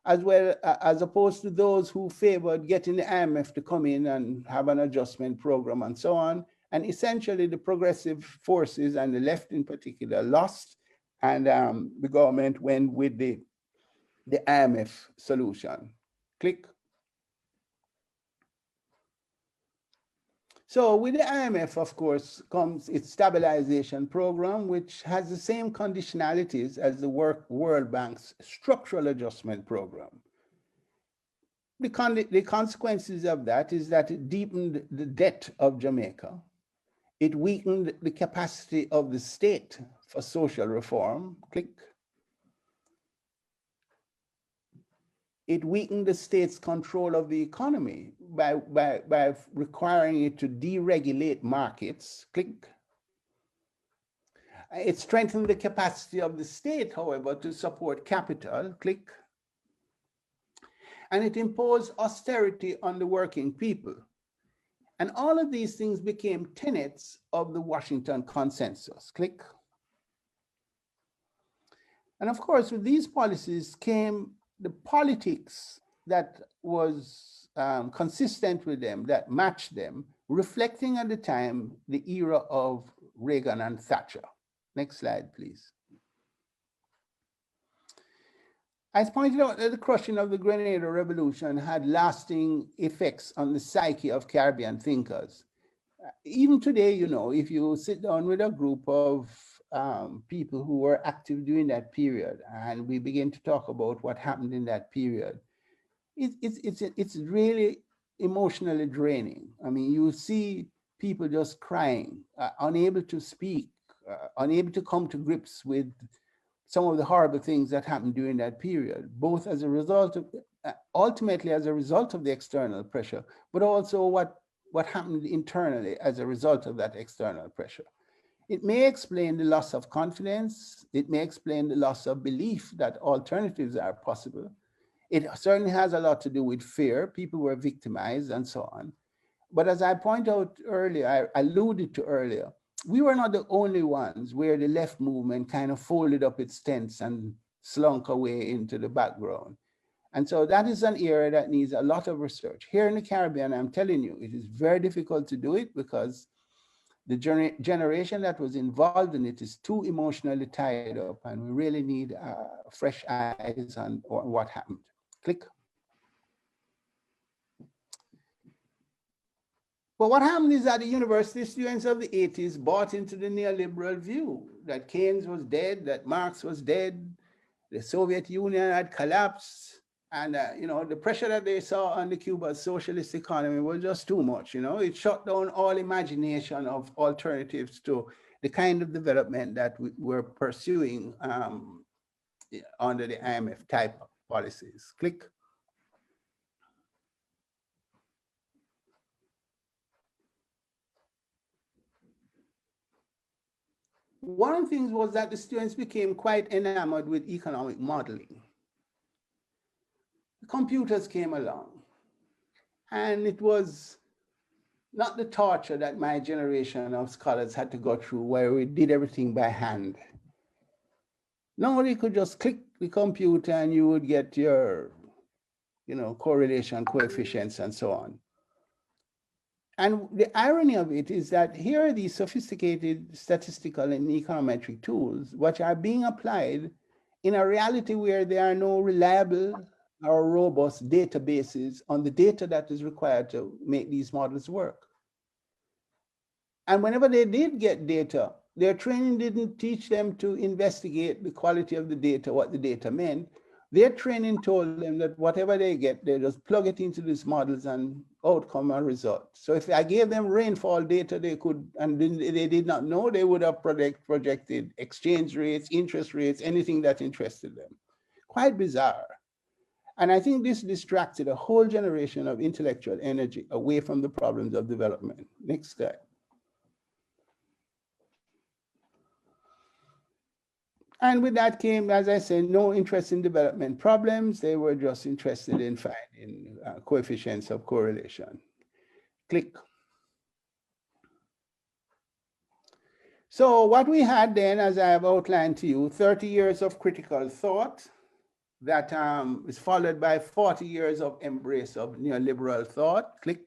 Speaker 2: as well as opposed to those who favored getting the IMF to come in and have an adjustment program and so on. And essentially the progressive forces and the left in particular lost, and the government went with the IMF solution. Click. So with the IMF, of course, comes its stabilization program, which has the same conditionalities as the World Bank's structural adjustment program. The consequences of that is that it deepened the debt of Jamaica. It weakened the capacity of the state for social reform. Click. It weakened the state's control of the economy by requiring it to deregulate markets. Click. It strengthened the capacity of the state, however, to support capital. Click. And it imposed austerity on the working people. And all of these things became tenets of the Washington Consensus. Click. And of course, with these policies came the politics that was consistent with them, that matched them, reflecting at the time the era of Reagan and Thatcher. Next slide, please. As pointed out, that the crushing of the Grenada Revolution had lasting effects on the psyche of Caribbean thinkers. Even today, you know, if you sit down with a group of people who were active during that period, and we begin to talk about what happened in that period, it's really emotionally draining. I mean, you see people just crying, unable to speak, unable to come to grips with some of the horrible things that happened during that period, both as a result of, ultimately as a result of the external pressure, but also what happened internally as a result of that external pressure. It may explain the loss of confidence. It may explain the loss of belief that alternatives are possible. It certainly has a lot to do with fear. People were victimized and so on. But as I pointed out earlier, I alluded to earlier, we were not the only ones where the left movement kind of folded up its tents and slunk away into the background. And so that is an area that needs a lot of research. Here in the Caribbean, I'm telling you, it is very difficult to do it because the generation that was involved in it is too emotionally tied up, and we really need fresh eyes on what happened. Click. But what happened is that the university students of the 80s bought into the neoliberal view that Keynes was dead, that Marx was dead, the Soviet Union had collapsed, and the pressure that they saw on the Cuba's socialist economy was just too much. It shut down all imagination of alternatives to the kind of development that we were pursuing under the IMF type of policies. Click. One of the things was that the students became quite enamored with economic modeling. The computers came along, and it was not the torture that my generation of scholars had to go through, where we did everything by hand. Nobody could just click the computer and you would get your correlation coefficients and so on. And the irony of it is that here are these sophisticated statistical and econometric tools, which are being applied in a reality where there are no reliable or robust databases on the data that is required to make these models work. And whenever they did get data, their training didn't teach them to investigate the quality of the data, what the data meant. Their training told them that whatever they get, they just plug it into these models and outcome and result. So if I gave them rainfall data, they could, and they did not know, they would have projected exchange rates, interest rates, anything that interested them. Quite bizarre. And I think this distracted a whole generation of intellectual energy away from the problems of development. Next slide. And with that came, as I said, no interest in development problems. They were just interested in finding coefficients of correlation. Click. So what we had then, as I have outlined to you, 30 years of critical thought that is followed by 40 years of embrace of neoliberal thought. Click.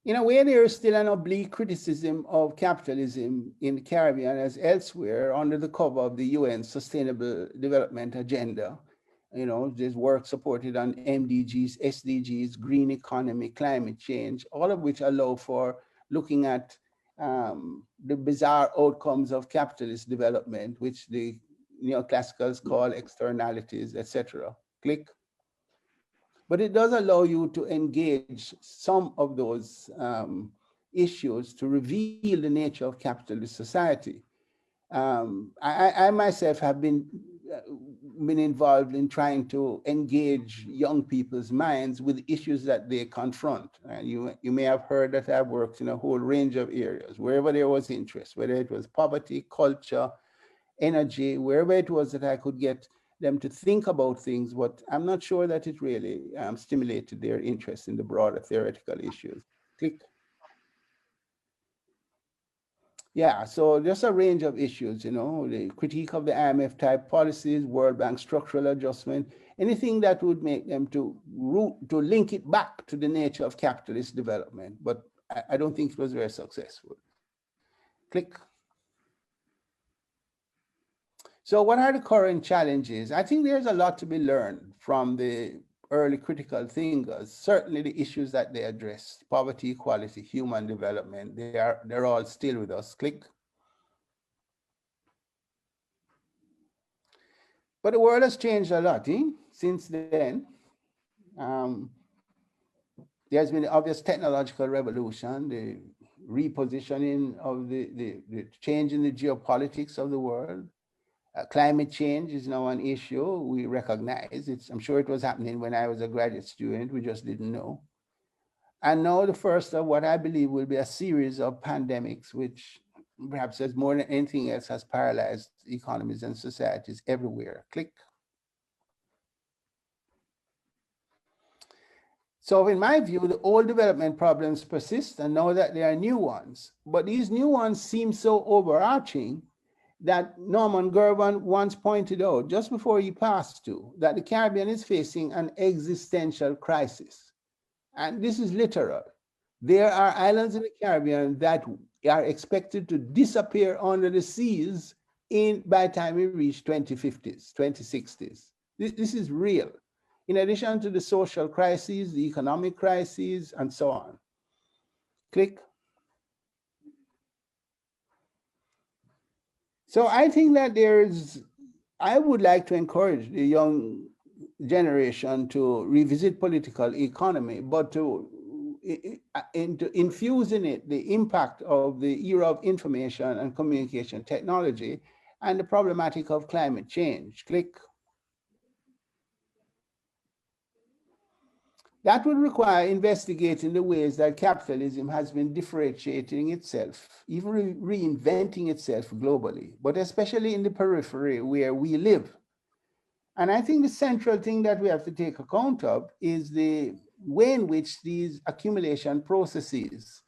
Speaker 2: In a way, there is still an oblique criticism of capitalism in the Caribbean as elsewhere under the cover of the UN Sustainable Development Agenda. There's work supported on MDGs, SDGs, green economy, climate change, all of which allow for looking at the bizarre outcomes of capitalist development, which the neoclassicals call externalities, etc. Click. But it does allow you to engage some of those issues to reveal the nature of capitalist society. I myself have been involved in trying to engage young people's minds with issues that they confront. And you may have heard that I've worked in a whole range of areas, wherever there was interest, whether it was poverty, culture, energy, wherever it was that I could get them to think about things, but I'm not sure that it really stimulated their interest in the broader theoretical issues. Click. Yeah, so there's a range of issues, the critique of the IMF type policies, World Bank structural adjustment, anything that would make them to link it back to the nature of capitalist development. But I don't think it was very successful. Click. So what are the current challenges? I think there's a lot to be learned from the early critical thinkers. Certainly the issues that they addressed, poverty, equality, human development, they're all still with us. Click. But the world has changed a lot since then. There's been an obvious technological revolution, repositioning of the change in the geopolitics of the world. Climate change is now an issue we recognize. I'm sure it was happening when I was a graduate student, we just didn't know. And now the first of what I believe will be a series of pandemics, which perhaps as more than anything else has paralyzed economies and societies everywhere. Click. So in my view, the old development problems persist, and now that there are new ones. But these new ones seem so overarching that Norman Gervin once pointed out, just before he passed to, that the Caribbean is facing an existential crisis. And this is literal. There are islands in the Caribbean that are expected to disappear under the seas by the time we reach 2050s, 2060s. This is real. In addition to the social crises, the economic crises, and so on. Click. So I think that I would like to encourage the young generation to revisit political economy, but to infuse in it the impact of the era of information and communication technology and the problematic of climate change. Click. That would require investigating the ways that capitalism has been differentiating itself, even reinventing itself globally, but especially in the periphery where we live. And I think the central thing that we have to take account of is the way in which these accumulation processes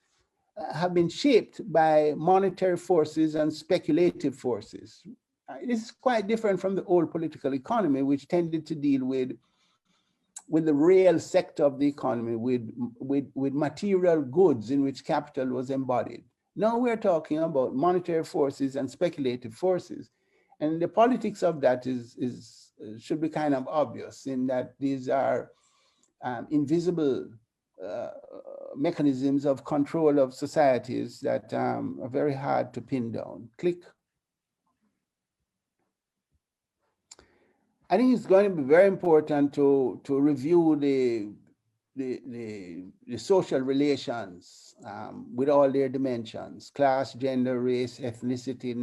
Speaker 2: have been shaped by monetary forces and speculative forces. This is quite different from the old political economy, which tended to deal with the real sector of the economy, with material goods in which capital was embodied. Now we're talking about monetary forces and speculative forces. And the politics of that should be kind of obvious in that these are invisible mechanisms of control of societies that are very hard to pin down. Click. I think it's going to be very important to review the social relations with all their dimensions: class, gender, race, ethnicity,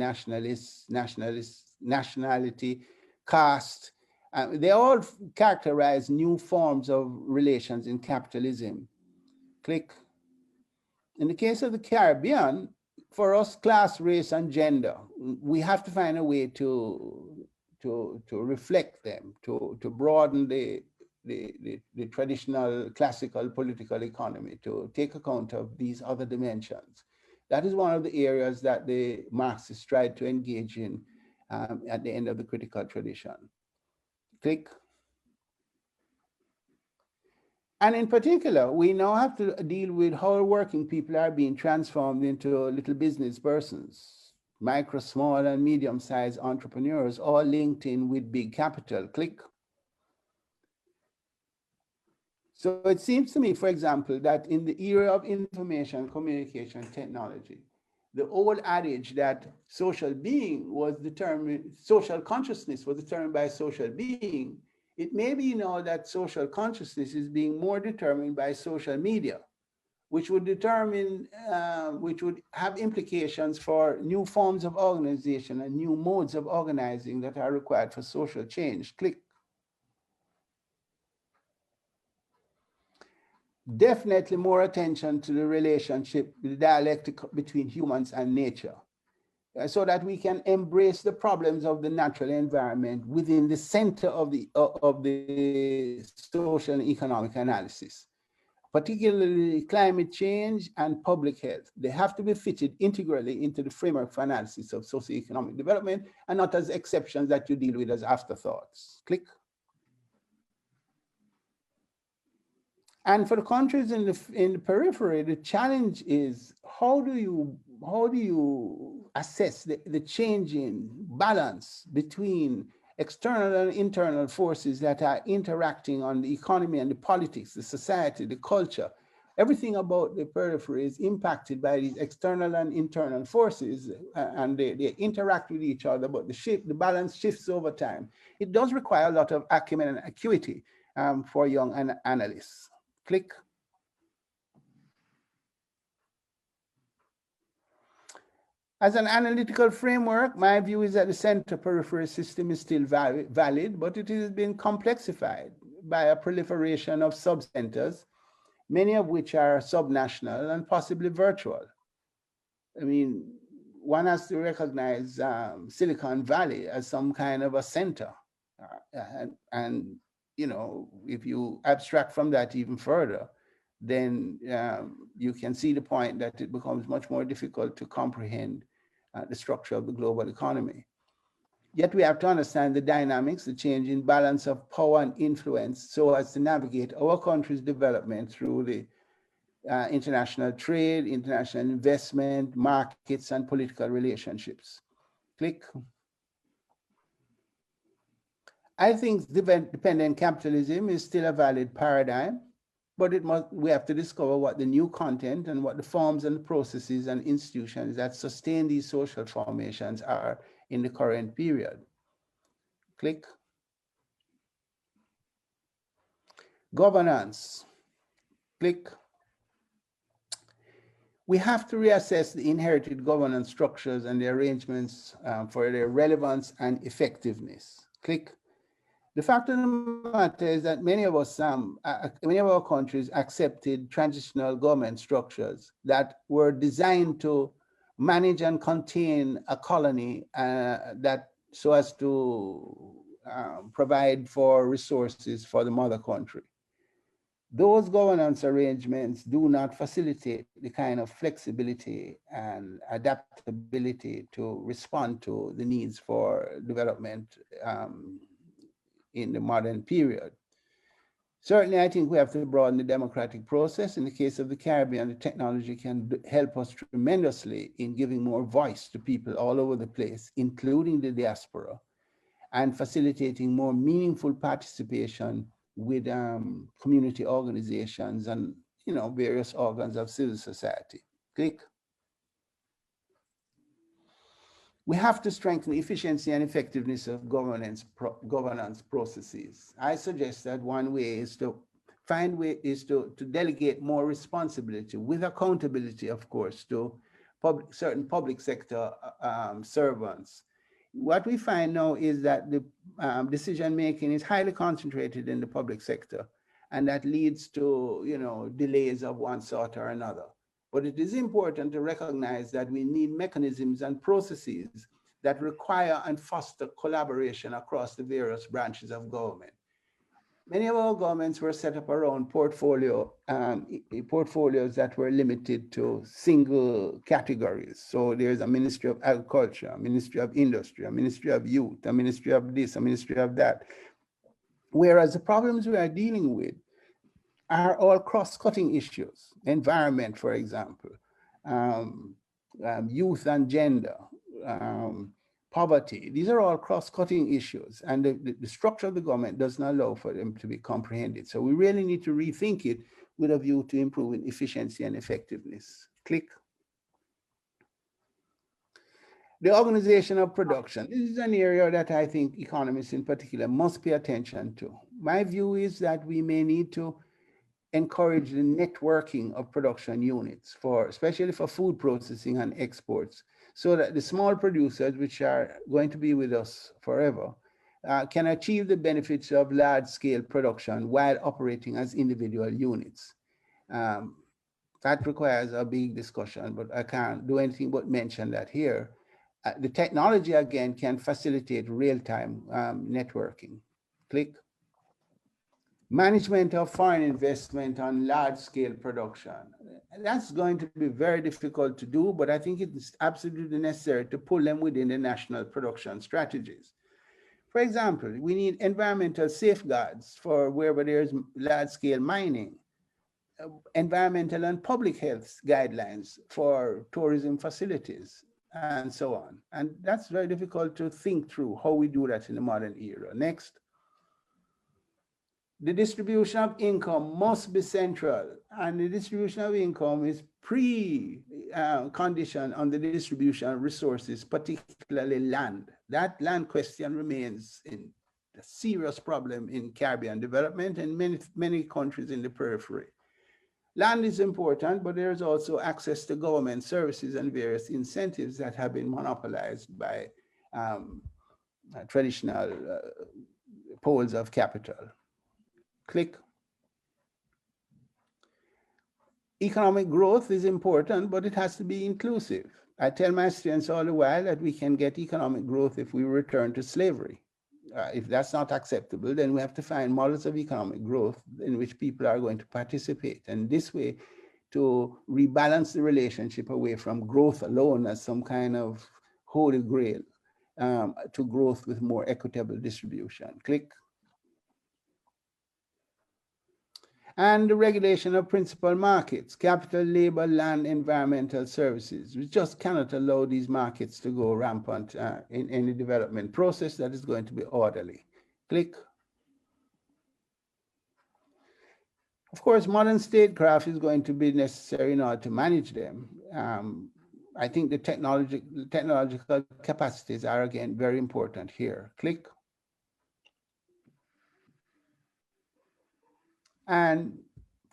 Speaker 2: nationality, caste. They all characterize new forms of relations in capitalism. Click. In the case of the Caribbean, for us, class, race, and gender, we have to find a way to reflect them, to broaden the traditional classical political economy, to take account of these other dimensions. That is one of the areas that the Marxists tried to engage in at the end of the critical tradition. Click. And in particular, we now have to deal with how working people are being transformed into little business persons. Micro, small, and medium-sized entrepreneurs, all linked in with big capital. Click. So it seems to me, for example, that in the era of information communication technology, the old adage that social consciousness was determined by social being, it may be now that social consciousness is being more determined by social media, which would have implications for new forms of organization and new modes of organizing that are required for social change. Click. Definitely more attention to the relationship, the dialectic between humans and nature, so that we can embrace the problems of the natural environment within the center of the social and economic analysis. Particularly climate change and public health. They have to be fitted integrally into the framework for analysis of socioeconomic development and not as exceptions that you deal with as afterthoughts. Click. And for the countries in the periphery, the challenge is how do you assess the changing balance between external and internal forces that are interacting on the economy and the politics, the society, the culture. Everything about the periphery is impacted by these external and internal forces, and they interact with each other, but the balance shifts over time. It does require a lot of acumen and acuity for young analysts. Click. As an analytical framework, my view is that the center-periphery system is still valid, but it has been complexified by a proliferation of sub-centers, many of which are subnational and possibly virtual. I mean, one has to recognize Silicon Valley as some kind of a center. And you know, if you abstract from that even further, then you can see the point that it becomes much more difficult to comprehend the structure of the global economy. Yet we have to understand the dynamics, the change in balance of power and influence so as to navigate our country's development through the international trade, international investment, markets, and political relationships. Click. I think dependent capitalism is still a valid paradigm, but we have to discover what the new content and what the forms and processes and institutions that sustain these social formations are in the current period. Click. Governance. Click. We have to reassess the inherited governance structures and the arrangements for their relevance and effectiveness. Click. The fact of the matter is that many of our countries accepted transitional government structures that were designed to manage and contain a colony that so as to provide for resources for the mother country. Those governance arrangements do not facilitate the kind of flexibility and adaptability to respond to the needs for development in the modern period. Certainly, I think we have to broaden the democratic process. In the case of the Caribbean, the technology can help us tremendously in giving more voice to people all over the place, including the diaspora, and facilitating more meaningful participation with community organizations and various organs of civil society. Click. We have to strengthen the efficiency and effectiveness of governance processes. I suggest that one way is to delegate more responsibility with accountability, of course, to certain public sector servants. What we find now is that the decision-making is highly concentrated in the public sector, and that leads to delays of one sort or another. But it is important to recognize that we need mechanisms and processes that require and foster collaboration across the various branches of government. Many of our governments were set up around portfolios that were limited to single categories. So there's a Ministry of Agriculture, a Ministry of Industry, a Ministry of Youth, a Ministry of this, a Ministry of that. Whereas the problems we are dealing with are all cross-cutting issues. Environment, for example, youth and gender, poverty. These are all cross-cutting issues, and the structure of the government does not allow for them to be comprehended. So we really need to rethink it with a view to improving efficiency and effectiveness. Click. The organization of production. This is an area that I think economists in particular must pay attention to. My view is that we may need to encourage the networking of production units, especially for food processing and exports, so that the small producers, which are going to be with us forever, can achieve the benefits of large-scale production while operating as individual units. That requires a big discussion, but I can't do anything but mention that here. The technology, again, can facilitate real-time networking. Click. Management of foreign investment on large-scale production. That's going to be very difficult to do, but I think it's absolutely necessary to pull them within the national production strategies. For example, we need environmental safeguards for wherever there's large-scale mining, environmental and public health guidelines for tourism facilities, and so on. And that's very difficult to think through how we do that in the modern era. Next. The distribution of income must be central, and the distribution of income is pre-conditioned on the distribution of resources, particularly land. That land question remains a serious problem in Caribbean development and many countries in the periphery. Land is important, but there's also access to government services and various incentives that have been monopolized by traditional poles of capital. Click. Economic growth is important, but it has to be inclusive. I tell my students all the while that we can get economic growth if we return to slavery. If that's not acceptable, then we have to find models of economic growth in which people are going to participate. And this way, to rebalance the relationship away from growth alone as some kind of holy grail to growth with more equitable distribution. Click. And the regulation of principal markets, capital, labor, land, environmental services. We just cannot allow these markets to go rampant in any development process that is going to be orderly. Click. Of course, modern statecraft is going to be necessary in order to manage them. I think the technological capacities are, again, very important here. Click. And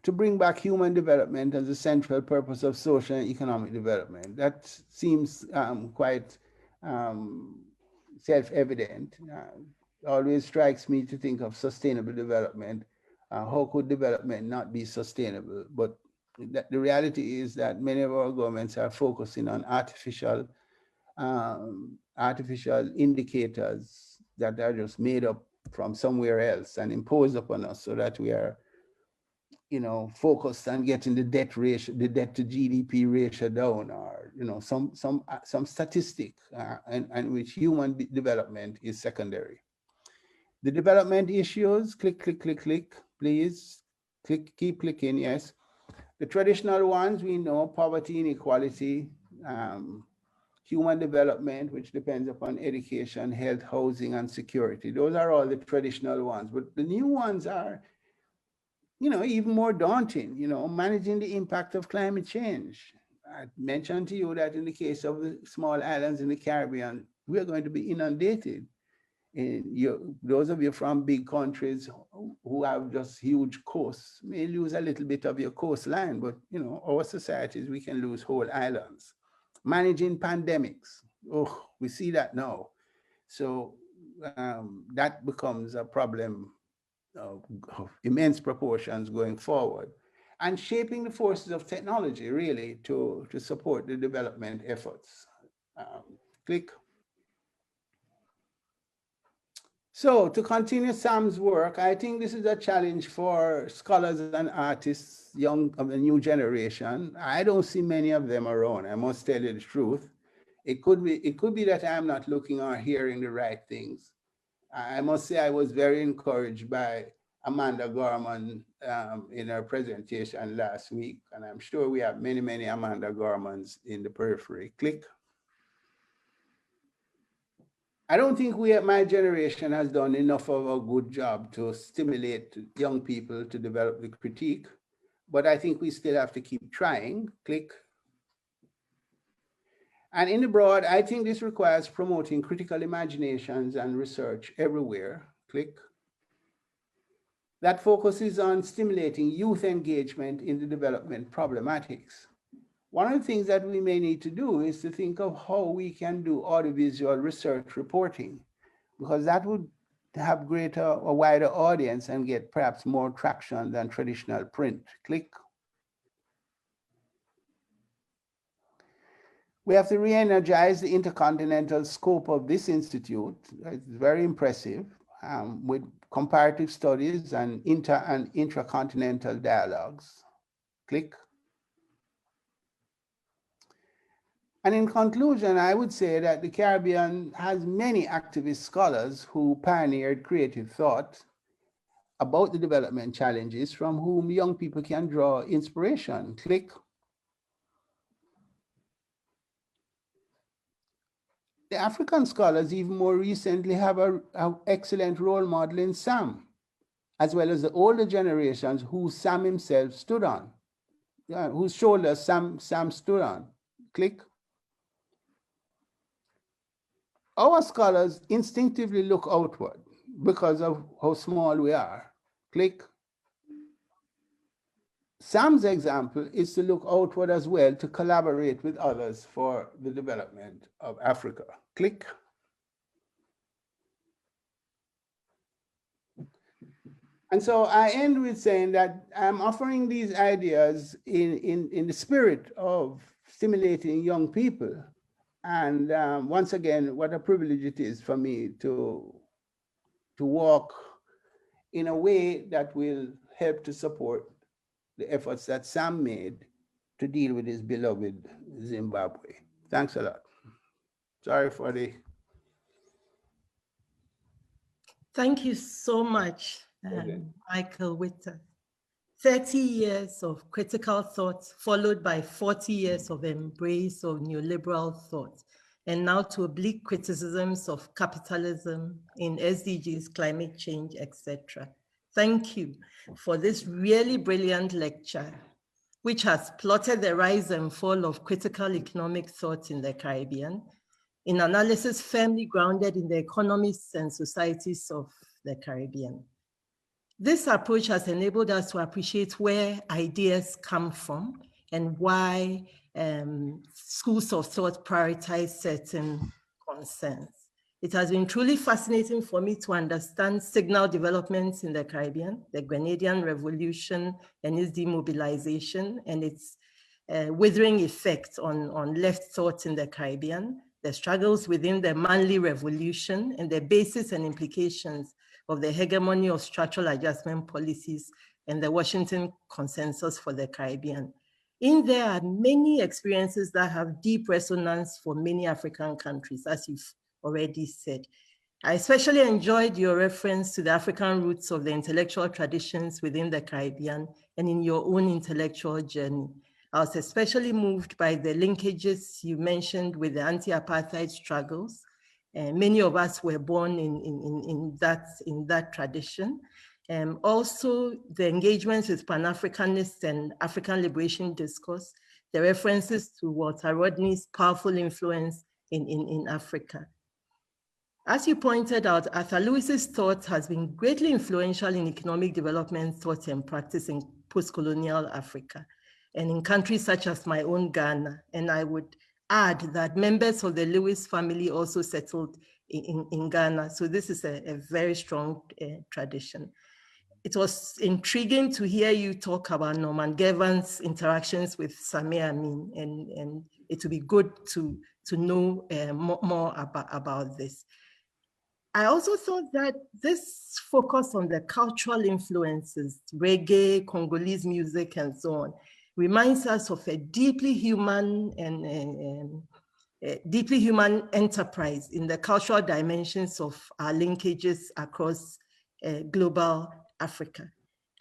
Speaker 2: to bring back human development as a central purpose of social and economic development. That seems quite self-evident. Always strikes me to think of sustainable development. How could development not be sustainable? But the reality is that many of our governments are focusing on artificial indicators that are just made up from somewhere else and imposed upon us so that we are focused on getting the debt ratio, the debt to GDP ratio down, or some statistic, and which human development is secondary. The development issues, click, please. Keep clicking, yes. The traditional ones we know: poverty, inequality, human development, which depends upon education, health, housing, and security. Those are all the traditional ones, but the new ones are even more daunting, managing the impact of climate change. I mentioned to you that in the case of the small islands in the Caribbean, we are going to be inundated. And those of you from big countries who have just huge coasts may lose a little bit of your coastline, but our societies, we can lose whole islands. Managing pandemics, we see that now. So that becomes a problem of immense proportions going forward, and shaping the forces of technology really to support the development efforts. Click. So to continue Sam's work, I think this is a challenge for scholars and artists young of the new generation. I don't see many of them around, I must tell you the truth. It could be that I'm not looking or hearing the right things. I must say I was very encouraged by Amanda Gorman in her presentation last week, and I'm sure we have many, many Amanda Gormans in the periphery. Click. I don't think my generation has done enough of a good job to stimulate young people to develop the critique, but I think we still have to keep trying. Click. And in the broad, I think this requires promoting critical imaginations and research everywhere. Click. That focuses on stimulating youth engagement in the development problematics. One of the things that we may need to do is to think of how we can do audiovisual research reporting, because that would have a wider audience and get perhaps more traction than traditional print. Click. We have to re-energize the intercontinental scope of this institute. It's very impressive, with comparative studies and inter and intracontinental dialogues. Click. And in conclusion, I would say that the Caribbean has many activist scholars who pioneered creative thought about the development challenges from whom young people can draw inspiration. Click. The African scholars, even more recently, have an excellent role model in Sam, as well as the older generations who Sam himself stood on, whose shoulders Sam stood on. Click. Our scholars instinctively look outward because of how small we are. Click. Sam's example is to look outward as well, to collaborate with others for the development of Africa. Click. And so I end with saying that I'm offering these ideas in the spirit of stimulating young people. And once again, what a privilege it is for me to walk in a way that will help to support the efforts that Sam made to deal with his beloved Zimbabwe. Thanks a lot. Sorry for the...
Speaker 1: Thank you so much, Michael Witter. 30 years of critical thought, followed by 40 years of embrace of neoliberal thought, and now to oblique criticisms of capitalism in SDGs, climate change, etc. Thank you for this really brilliant lecture, which has plotted the rise and fall of critical economic thought in the Caribbean, in analysis firmly grounded in the economies and societies of the Caribbean. This approach has enabled us to appreciate where ideas come from and why schools of thought prioritize certain concerns. It has been truly fascinating for me to understand signal developments in the Caribbean, the Grenadian Revolution and its demobilization and its withering effect on left thought in the Caribbean, the struggles within the Manly Revolution and the basis and implications of the hegemony of structural adjustment policies and the Washington Consensus for the Caribbean. In there are many experiences that have deep resonance for many African countries, as you've already said. I especially enjoyed your reference to the African roots of the intellectual traditions within the Caribbean and in your own intellectual journey. I was especially moved by the linkages you mentioned with the anti-apartheid struggles. Many of us were born in that tradition. Also, the engagements with Pan-Africanists and African liberation discourse, the references to Walter Rodney's powerful influence in Africa. As you pointed out, Arthur Lewis's thought has been greatly influential in economic development thought and practice in post-colonial Africa and in countries such as my own Ghana. And I would add that members of the Lewis family also settled in Ghana. So this is a very strong tradition. It was intriguing to hear you talk about Norman Gavran's interactions with Samir Amin, and it would be good to know more about this. I also thought that this focus on the cultural influences, reggae, Congolese music, and so on, reminds us of a deeply human enterprise in the cultural dimensions of our linkages across global Africa.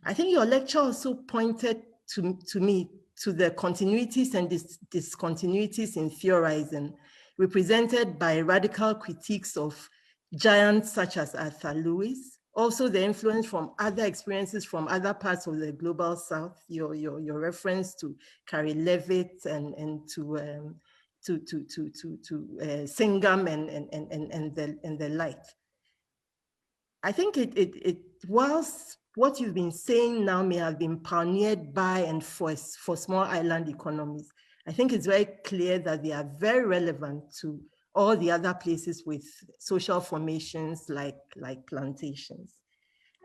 Speaker 1: I think your lecture also pointed to me to the continuities and discontinuities in theorizing, represented by radical critiques of giants such as Arthur Lewis, also the influence from other experiences from other parts of the global South, your reference to Carrie Levitt and to Singham and the like. I think whilst what you've been saying now may have been pioneered by and for small island economies, I think it's very clear that they are very relevant to all the other places with social formations like plantations.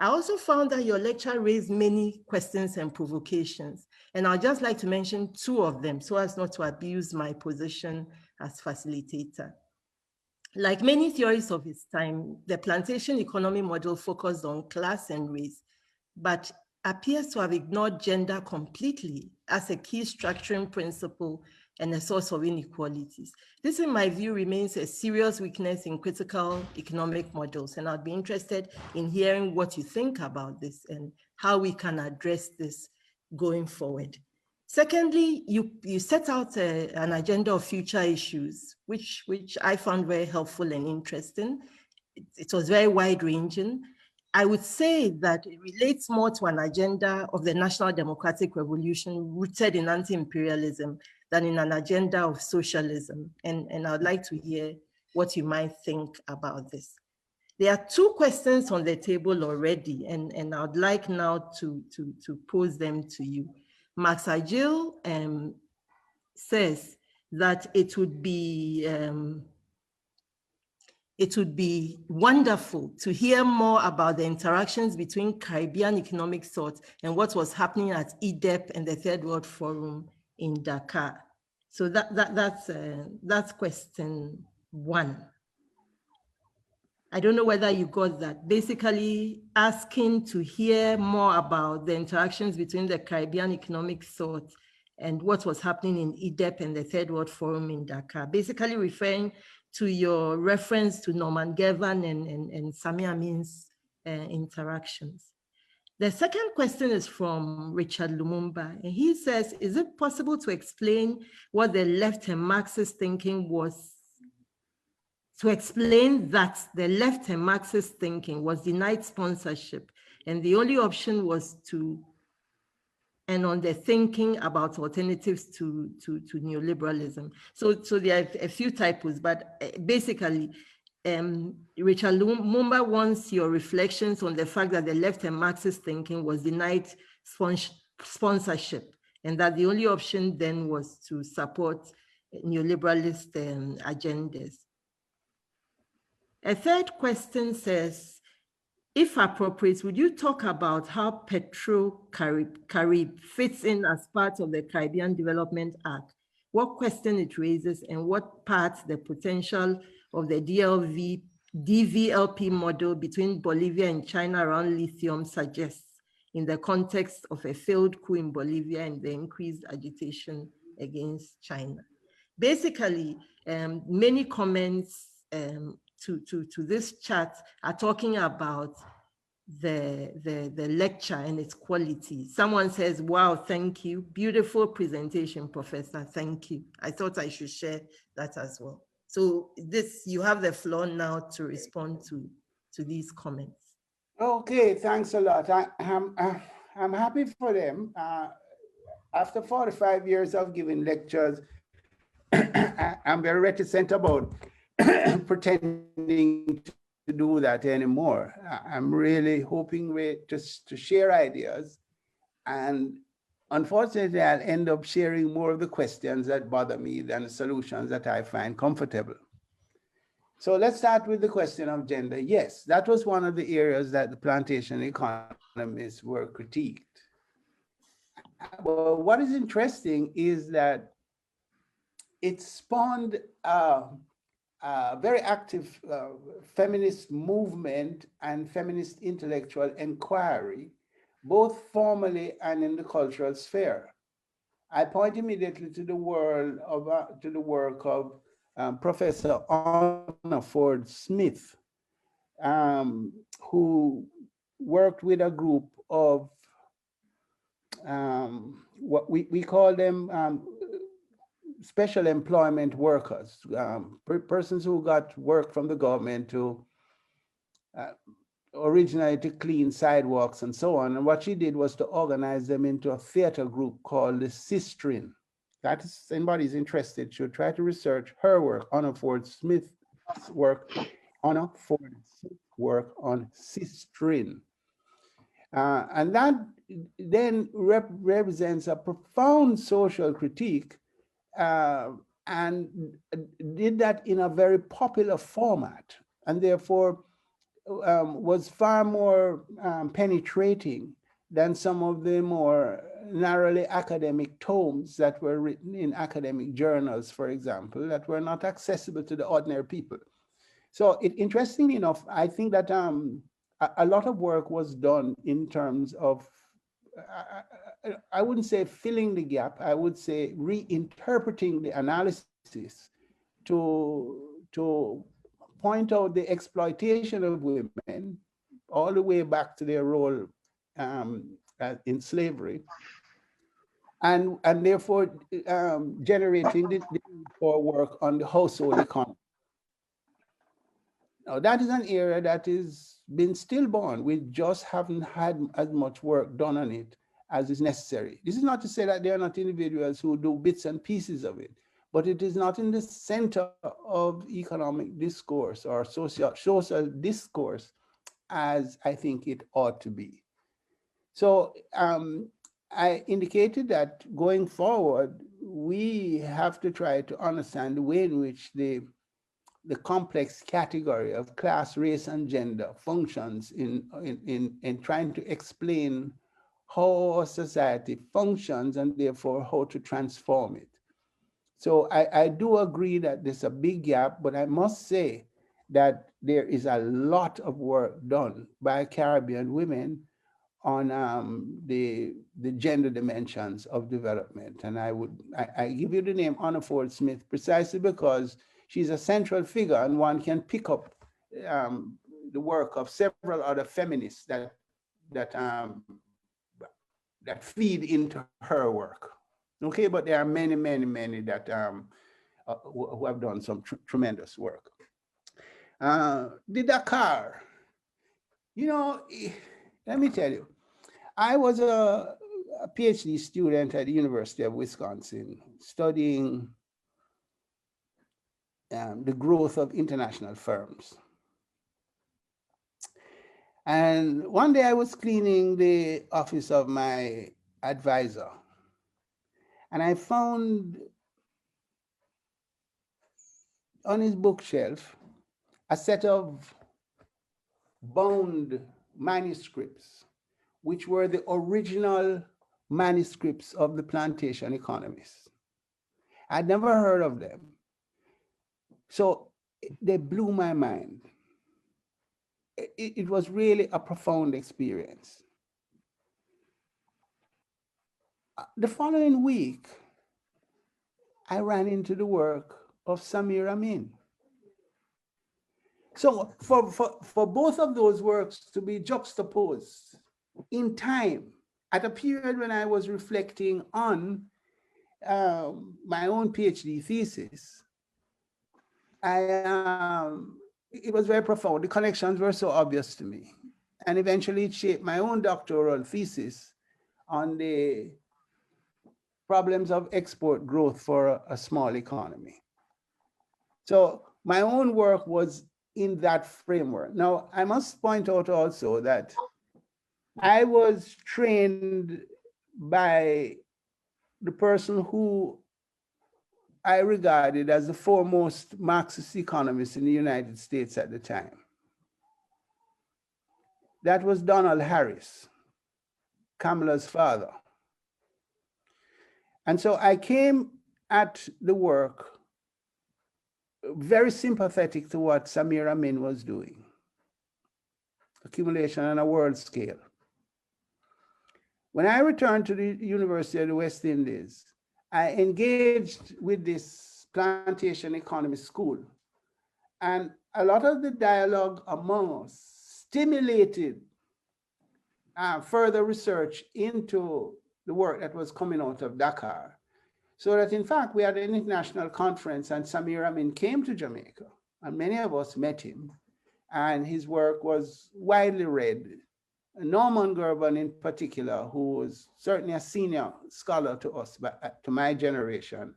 Speaker 1: I also found that your lecture raised many questions and provocations, and I'd just like to mention two of them so as not to abuse my position as facilitator. Like many theories of its time, the plantation economy model focused on class and race, but appears to have ignored gender completely as a key structuring principle and a source of inequalities. This, in my view, remains a serious weakness in critical economic models, and I'd be interested in hearing what you think about this and how we can address this going forward. Secondly, you set out an agenda of future issues, which I found very helpful and interesting. It was very wide-ranging. I would say that it relates more to an agenda of the national democratic revolution rooted in anti-imperialism than in an agenda of socialism. And I'd like to hear what you might think about this. There are two questions on the table already, and I'd like now to pose them to you. Max Agil says that it would be wonderful to hear more about the interactions between Caribbean economic thought and what was happening at EDEP and the Third World Forum in Dakar. So that's question 1. I don't know whether you got that. Basically asking to hear more about the interactions between the Caribbean economic thought and what was happening in EDEP and the Third World Forum in Dakar. Basically referring to your reference to Norman Gervan and Sami Amin's interactions. The second question is from Richard Lumumba, and he says, is it possible to explain what the left and Marxist thinking was, to explain that the left and Marxist thinking was denied sponsorship and the only option was and on the thinking about alternatives to neoliberalism. So there are a few typos, but basically, Richard Lumumba wants your reflections on the fact that the left and Marxist thinking was denied sponsorship, and that the only option then was to support neoliberalist agendas. A third question says, if appropriate, would you talk about how Petro-Carib fits in as part of the Caribbean Development Act, what question it raises, and what part the potential of the DVLP model between Bolivia and China around lithium suggests in the context of a failed coup in Bolivia and the increased agitation against China? Basically, many comments to this chat are talking about the lecture and its quality. Someone says, wow, thank you. Beautiful presentation, Professor. Thank you. I thought I should share that as well. So you have the floor now to respond to these comments.
Speaker 2: Okay, thanks a lot. I'm happy for them. After 45 years of giving lectures, I'm very reticent about pretending to do that anymore. I'm really hoping just to share ideas, and unfortunately I'll end up sharing more of the questions that bother me than the solutions that I find comfortable. So let's start with the question of gender. Yes, that was one of the areas that the plantation economists were critiqued. Well, what is interesting is that it spawned very active feminist movement and feminist intellectual inquiry, both formally and in the cultural sphere. I point immediately to the work of Professor Anna Ford Smith, who worked with a group of what we call them special employment workers, persons who got work from the government to originally to clean sidewalks and so on. And what she did was to organize them into a theater group called the Sistrin. That is, anybody's interested should try to research her work, Anna Ford Smith's work, Anna Ford Smith's work on Sistrin. And that then represents a profound social critique, and did that in a very popular format, and therefore was far more penetrating than some of the more narrowly academic tomes that were written in academic journals, for example, that were not accessible to the ordinary people. So interestingly enough, I think that a lot of work was done in terms of, I wouldn't say filling the gap, I would say reinterpreting the analysis to point out the exploitation of women all the way back to their role in slavery, and therefore generating the need for work on the household economy. Now that is an area that has been stillborn. We just haven't had as much work done on it as is necessary. This is not to say that there are not individuals who do bits and pieces of it, but it is not in the center of economic discourse or social discourse as I think it ought to be. So I indicated that going forward, we have to try to understand the way in which the complex category of class, race, and gender functions in trying to explain how a society functions and therefore how to transform it. So I do agree that there's a big gap, but I must say that there is a lot of work done by Caribbean women on the gender dimensions of development. And I give you the name Anna Ford Smith precisely because she's a central figure, and one can pick up the work of several other feminists that feed into her work. Okay, but there are many, many, many that who have done some tremendous work. The Dakar, you know, let me tell you, I was a PhD student at the University of Wisconsin studying the growth of international firms. And one day I was cleaning the office of my advisor, and I found on his bookshelf a set of bound manuscripts, which were the original manuscripts of the plantation economists. I'd never heard of them. So they blew my mind. It was really a profound experience. The following week, I ran into the work of Samir Amin. So for both of those works to be juxtaposed in time, at a period when I was reflecting on my own PhD thesis, it was very profound. The connections were so obvious to me. And eventually it shaped my own doctoral thesis on the problems of export growth for a small economy. So my own work was in that framework. Now, I must point out also that I was trained by the person who I regarded as the foremost Marxist economist in the United States at the time. That was Donald Harris, Kamala's father. And so I came at the work very sympathetic to what Samir Amin was doing, accumulation on a world scale. When I returned to the University of the West Indies, I engaged with this plantation economy school, and a lot of the dialogue among us stimulated further research into the work that was coming out of Dakar. So that in fact, we had an international conference and Samir Amin came to Jamaica and many of us met him and his work was widely read. Norman Gerben in particular, who was certainly a senior scholar to us, to my generation,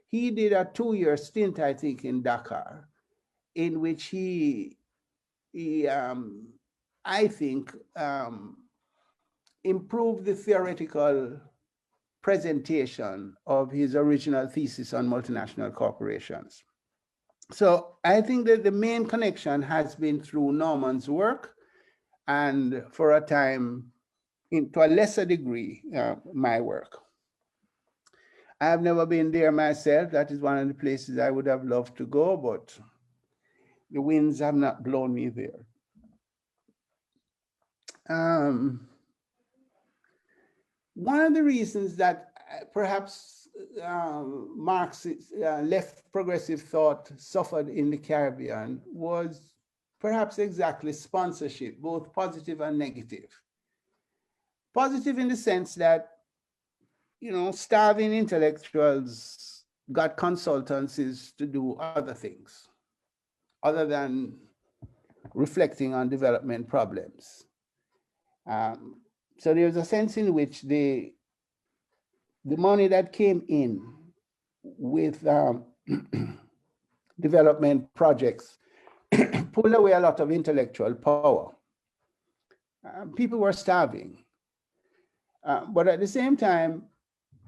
Speaker 2: he did a 2-year stint, I think, in Dakar, in which he I think, improved the theoretical presentation of his original thesis on multinational corporations. So I think that the main connection has been through Norman's work, and for a time, to a lesser degree, my work. I have never been there myself. That is one of the places I would have loved to go, but the winds have not blown me there. One of the reasons that perhaps Marx's left progressive thought suffered in the Caribbean was perhaps exactly sponsorship, both positive and negative. Positive in the sense that, you know, starving intellectuals got consultancies to do other things other than reflecting on development problems. So there was a sense in which the money that came in with development projects pulled away a lot of intellectual power. People were starving. But at the same time,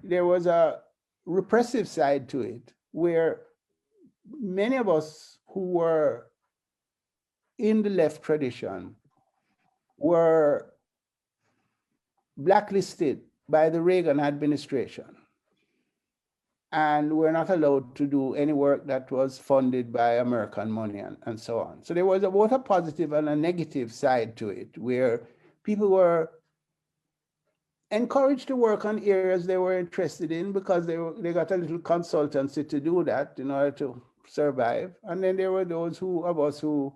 Speaker 2: there was a repressive side to it, where many of us who were in the left tradition were blacklisted by the Reagan administration, and were not allowed to do any work that was funded by American money and so on. So there was both a positive and a negative side to it, where people were encouraged to work on areas they were interested in because they got a little consultancy to do that in order to survive. And then there were those of us who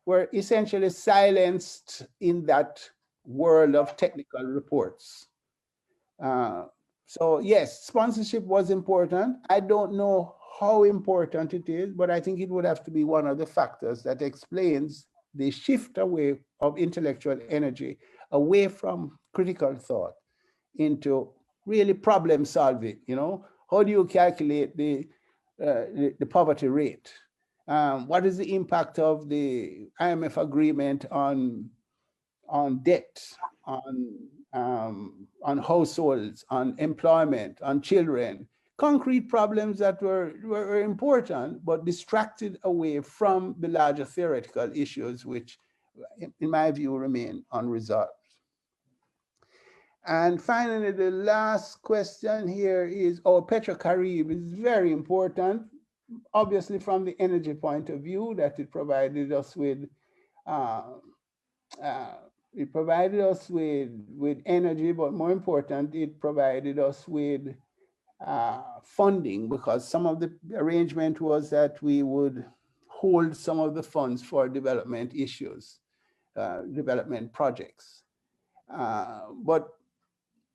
Speaker 2: were essentially silenced in that world of technical reports. So yes, sponsorship was important. I don't know how important it is, but I think it would have to be one of the factors that explains the shift away of intellectual energy, away from critical thought into really problem solving. How do you calculate the poverty rate? What is the impact of the IMF agreement on debt, on households, on employment, on children? Concrete problems that were important, but distracted away from the larger theoretical issues, which, in my view, remain unresolved. And finally, the last question here is, Petrocarib is very important, obviously from the energy point of view, that it provided us with energy, but more important, it provided us with funding, because some of the arrangement was that we would hold some of the funds for development issues, development projects. But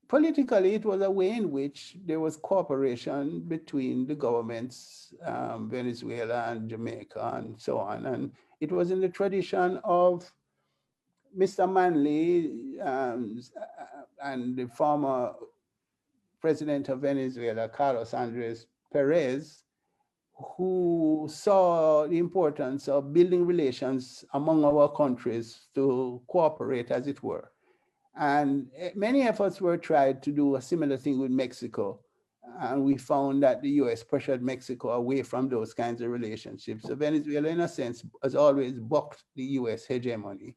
Speaker 2: politically, it was a way in which there was cooperation between the governments, Venezuela and Jamaica and so on. And it was in the tradition of Mr. Manley and the former president of Venezuela, Carlos Andres Perez, who saw the importance of building relations among our countries to cooperate, as it were. And many efforts were tried to do a similar thing with Mexico. And we found that the US pressured Mexico away from those kinds of relationships. So Venezuela, in a sense, has always bucked the US hegemony,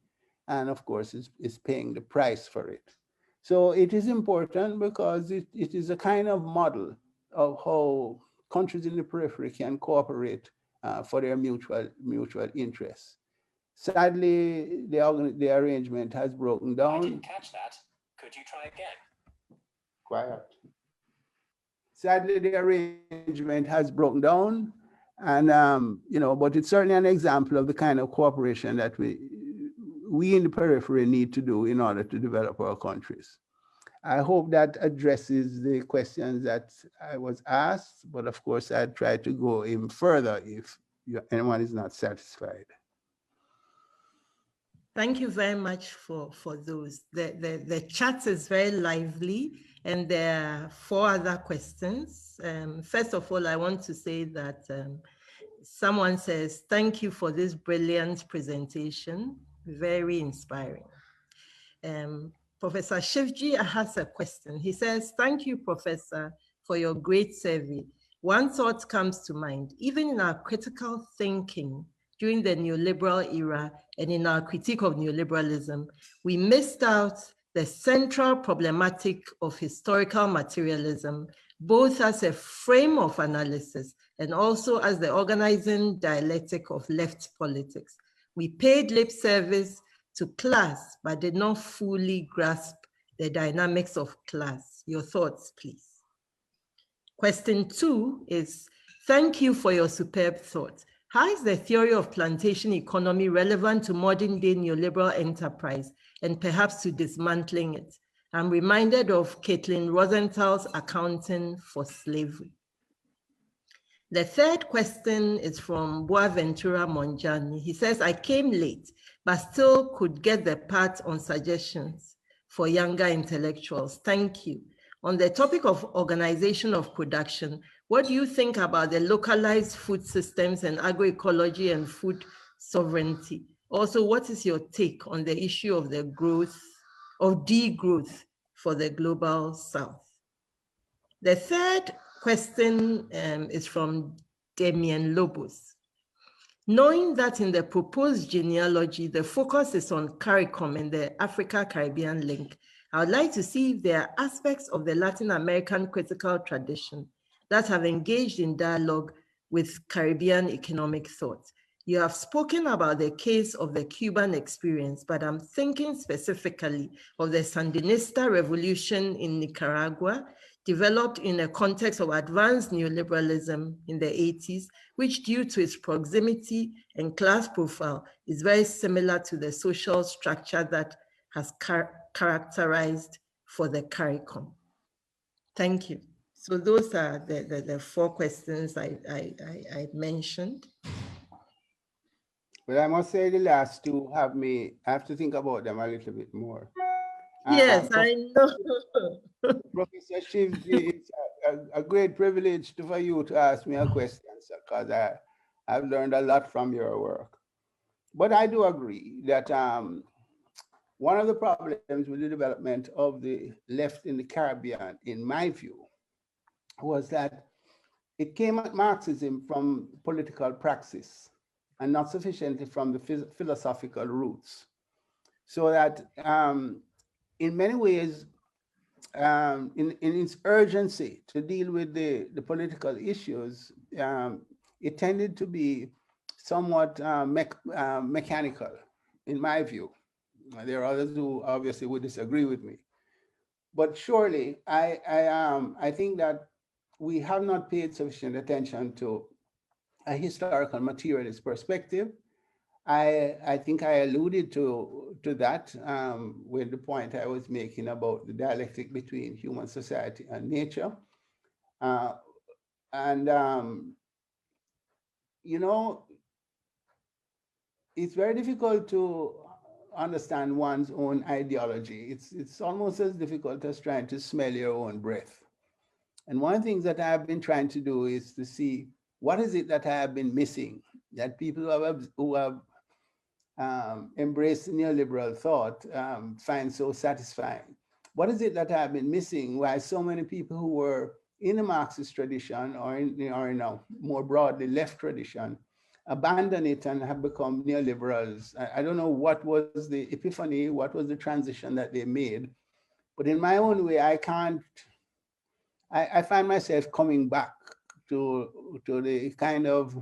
Speaker 2: and of course is paying the price for it. So it is important because it is a kind of model of how countries in the periphery can cooperate for their mutual interests. Sadly, the arrangement has broken down.
Speaker 5: I didn't catch that. Could you try again?
Speaker 2: Quiet. Sadly, the arrangement has broken down, and but it's certainly an example of the kind of cooperation that we in the periphery need to do in order to develop our countries. I hope that addresses the questions that I was asked, but of course, I'd try to go even further if anyone is not satisfied.
Speaker 1: Thank you very much for those. The chat is very lively, and there are 4 other questions. First of all, I want to say that someone says, thank you for this brilliant presentation, very inspiring. Professor Shivji has a question. He says, thank you, Professor, for your great survey. One thought comes to mind, even in our critical thinking during the neoliberal era and in our critique of neoliberalism, we missed out the central problematic of historical materialism, both as a frame of analysis and also as the organizing dialectic of left politics. We paid lip service to class, but did not fully grasp the dynamics of class. Your thoughts, please. Question 2 is, thank you for your superb thought. How is the theory of plantation economy relevant to modern day neoliberal enterprise and perhaps to dismantling it? I'm reminded of Caitlin Rosenthal's Accounting for Slavery. The third question is from Boaventura Monjani. He says, I came late, but still could get the part on suggestions for younger intellectuals. Thank you. On the topic of organization of production, what do you think about the localized food systems and agroecology and food sovereignty? Also, what is your take on the issue of the growth, of degrowth for the global South. The third question is from Damien Lobos. Knowing that in the proposed genealogy, the focus is on CARICOM and the Africa-Caribbean link, I would like to see if there are aspects of the Latin American critical tradition that have engaged in dialogue with Caribbean economic thought. You have spoken about the case of the Cuban experience, but I'm thinking specifically of the Sandinista revolution in Nicaragua, developed in a context of advanced neoliberalism in the 80s, which due to its proximity and class profile is very similar to the social structure that has characterized for the CARICOM. Thank you. So those are the 4 questions I mentioned.
Speaker 2: But I must say the last 2 I have to think about them a little bit more.
Speaker 1: Yes, I know.
Speaker 2: Professor Shivji, it's a great privilege for you to ask me a question, because I've learned a lot from your work. But I do agree that one of the problems with the development of the left in the Caribbean, in my view, was that it came at Marxism from political praxis and not sufficiently from the philosophical roots. So that in many ways, in its urgency to deal with the political issues, it tended to be somewhat mechanical, in my view. There are others who obviously would disagree with me. But surely, I think that we have not paid sufficient attention to a historical materialist perspective. I think I alluded to that with the point I was making about the dialectic between human society and nature. You know, it's very difficult to understand one's own ideology. It's almost as difficult as trying to smell your own breath. And one of the things that I've been trying to do is to see what is it that I have been missing, that people who have embraced neoliberal thought find so satisfying. What is it that I have been missing? Why so many people who were in the Marxist tradition or in a more broadly left tradition abandon it and have become neoliberals. I don't know what was the epiphany, what was the transition that they made, but in my own way, I find myself coming back to the kind of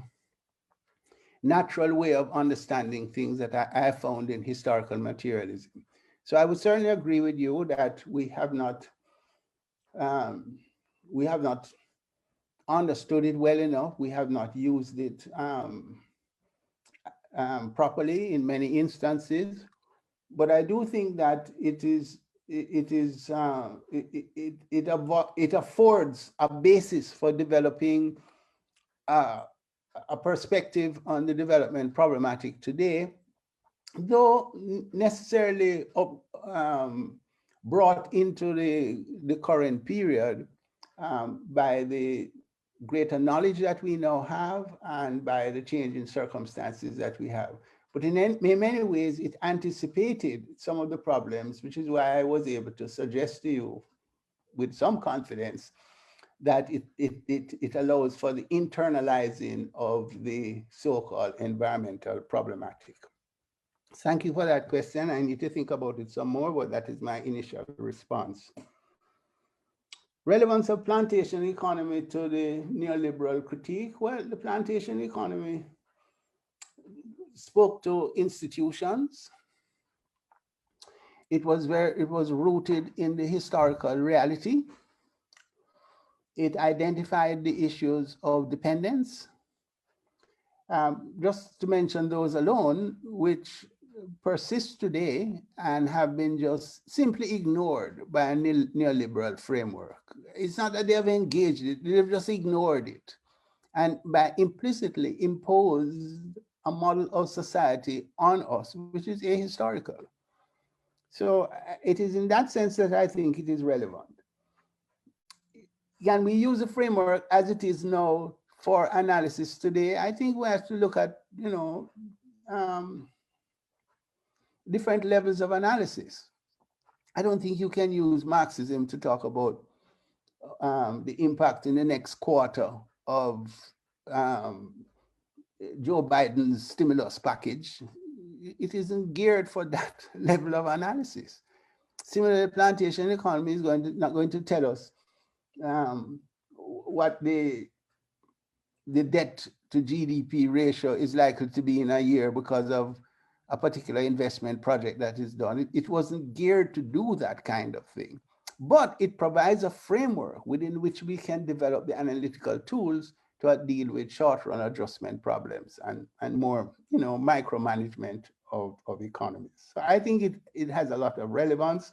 Speaker 2: natural way of understanding things that I found in historical materialism. So I would certainly agree with you that we have not understood it well enough. We have not used it properly in many instances. But I do think that it affords a basis for developing a perspective on the development problematic today, though necessarily brought into the current period by the greater knowledge that we now have and by the changing circumstances that we have. But in many ways, it anticipated some of the problems, which is why I was able to suggest to you with some confidence that it allows for the internalizing of the so-called environmental problematic. Thank you for that question. I need to think about it some more, but that is my initial response. Relevance of plantation economy to the neoliberal critique. Well, the plantation economy spoke to institutions. It was rooted in the historical reality. It identified the issues of dependence. Just to mention those alone, which persist today and have been just simply ignored by a neoliberal framework. It's not that they have engaged it, they've just ignored it. And by implicitly imposed a model of society on us, which is ahistorical. So it is in that sense that I think it is relevant. Can we use a framework as it is now for analysis today? I think we have to look at, different levels of analysis. I don't think you can use Marxism to talk about the impact in the next quarter of um, Joe Biden's stimulus package. It isn't geared for that level of analysis. Similarly, the plantation economy is not going to tell us what the debt to GDP ratio is likely to be in a year because of a particular investment project that is done. It wasn't geared to do that kind of thing, but it provides a framework within which we can develop the analytical tools to deal with short-run adjustment problems and more, micromanagement of economies. So I think it has a lot of relevance,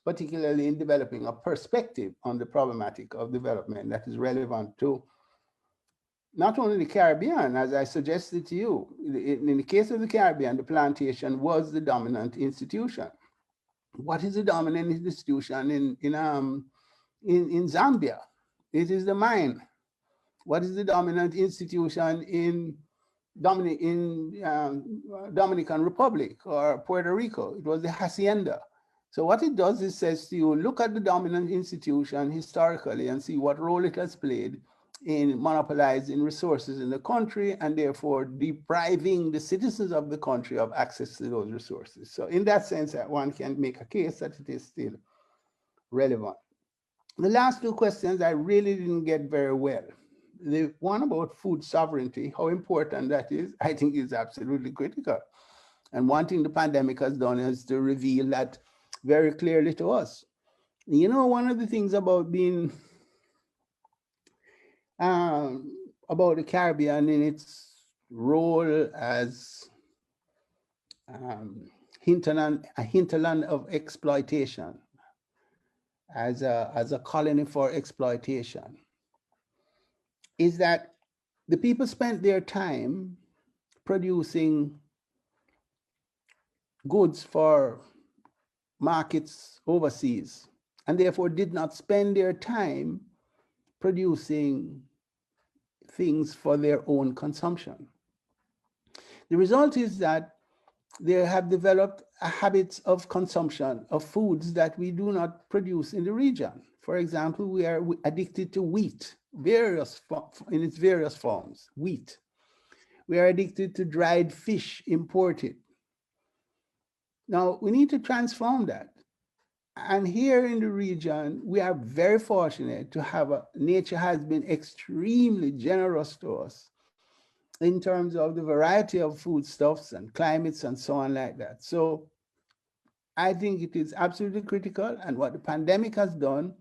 Speaker 2: particularly in developing a perspective on the problematic of development that is relevant to not only the Caribbean, as I suggested to you. In the case of the Caribbean, the plantation was the dominant institution. What is the dominant institution in Zambia? It is the mine. What is the dominant institution in Dominican Republic or Puerto Rico? It was the hacienda. So what it does is says to you, look at the dominant institution historically and see what role it has played in monopolizing resources in the country and therefore depriving the citizens of the country of access to those resources. So in that sense, one can make a case that it is still relevant. The last two questions I really didn't get very well. The one about food sovereignty, how important that is, I think is absolutely critical. And one thing the pandemic has done is to reveal that very clearly to us. One of the things about being about the Caribbean in its role as a hinterland of exploitation, as a colony for exploitation, is that the people spent their time producing goods for markets overseas, and therefore did not spend their time producing things for their own consumption. The result is that they have developed habits of consumption of foods that we do not produce in the region. For example, we are addicted to wheat, in its various forms, wheat. We are addicted to dried fish imported. Now, we need to transform that. And here in the region, we are very fortunate to have nature has been extremely generous to us in terms of the variety of foodstuffs and climates and so on like that. So I think it is absolutely critical. And what the pandemic has done,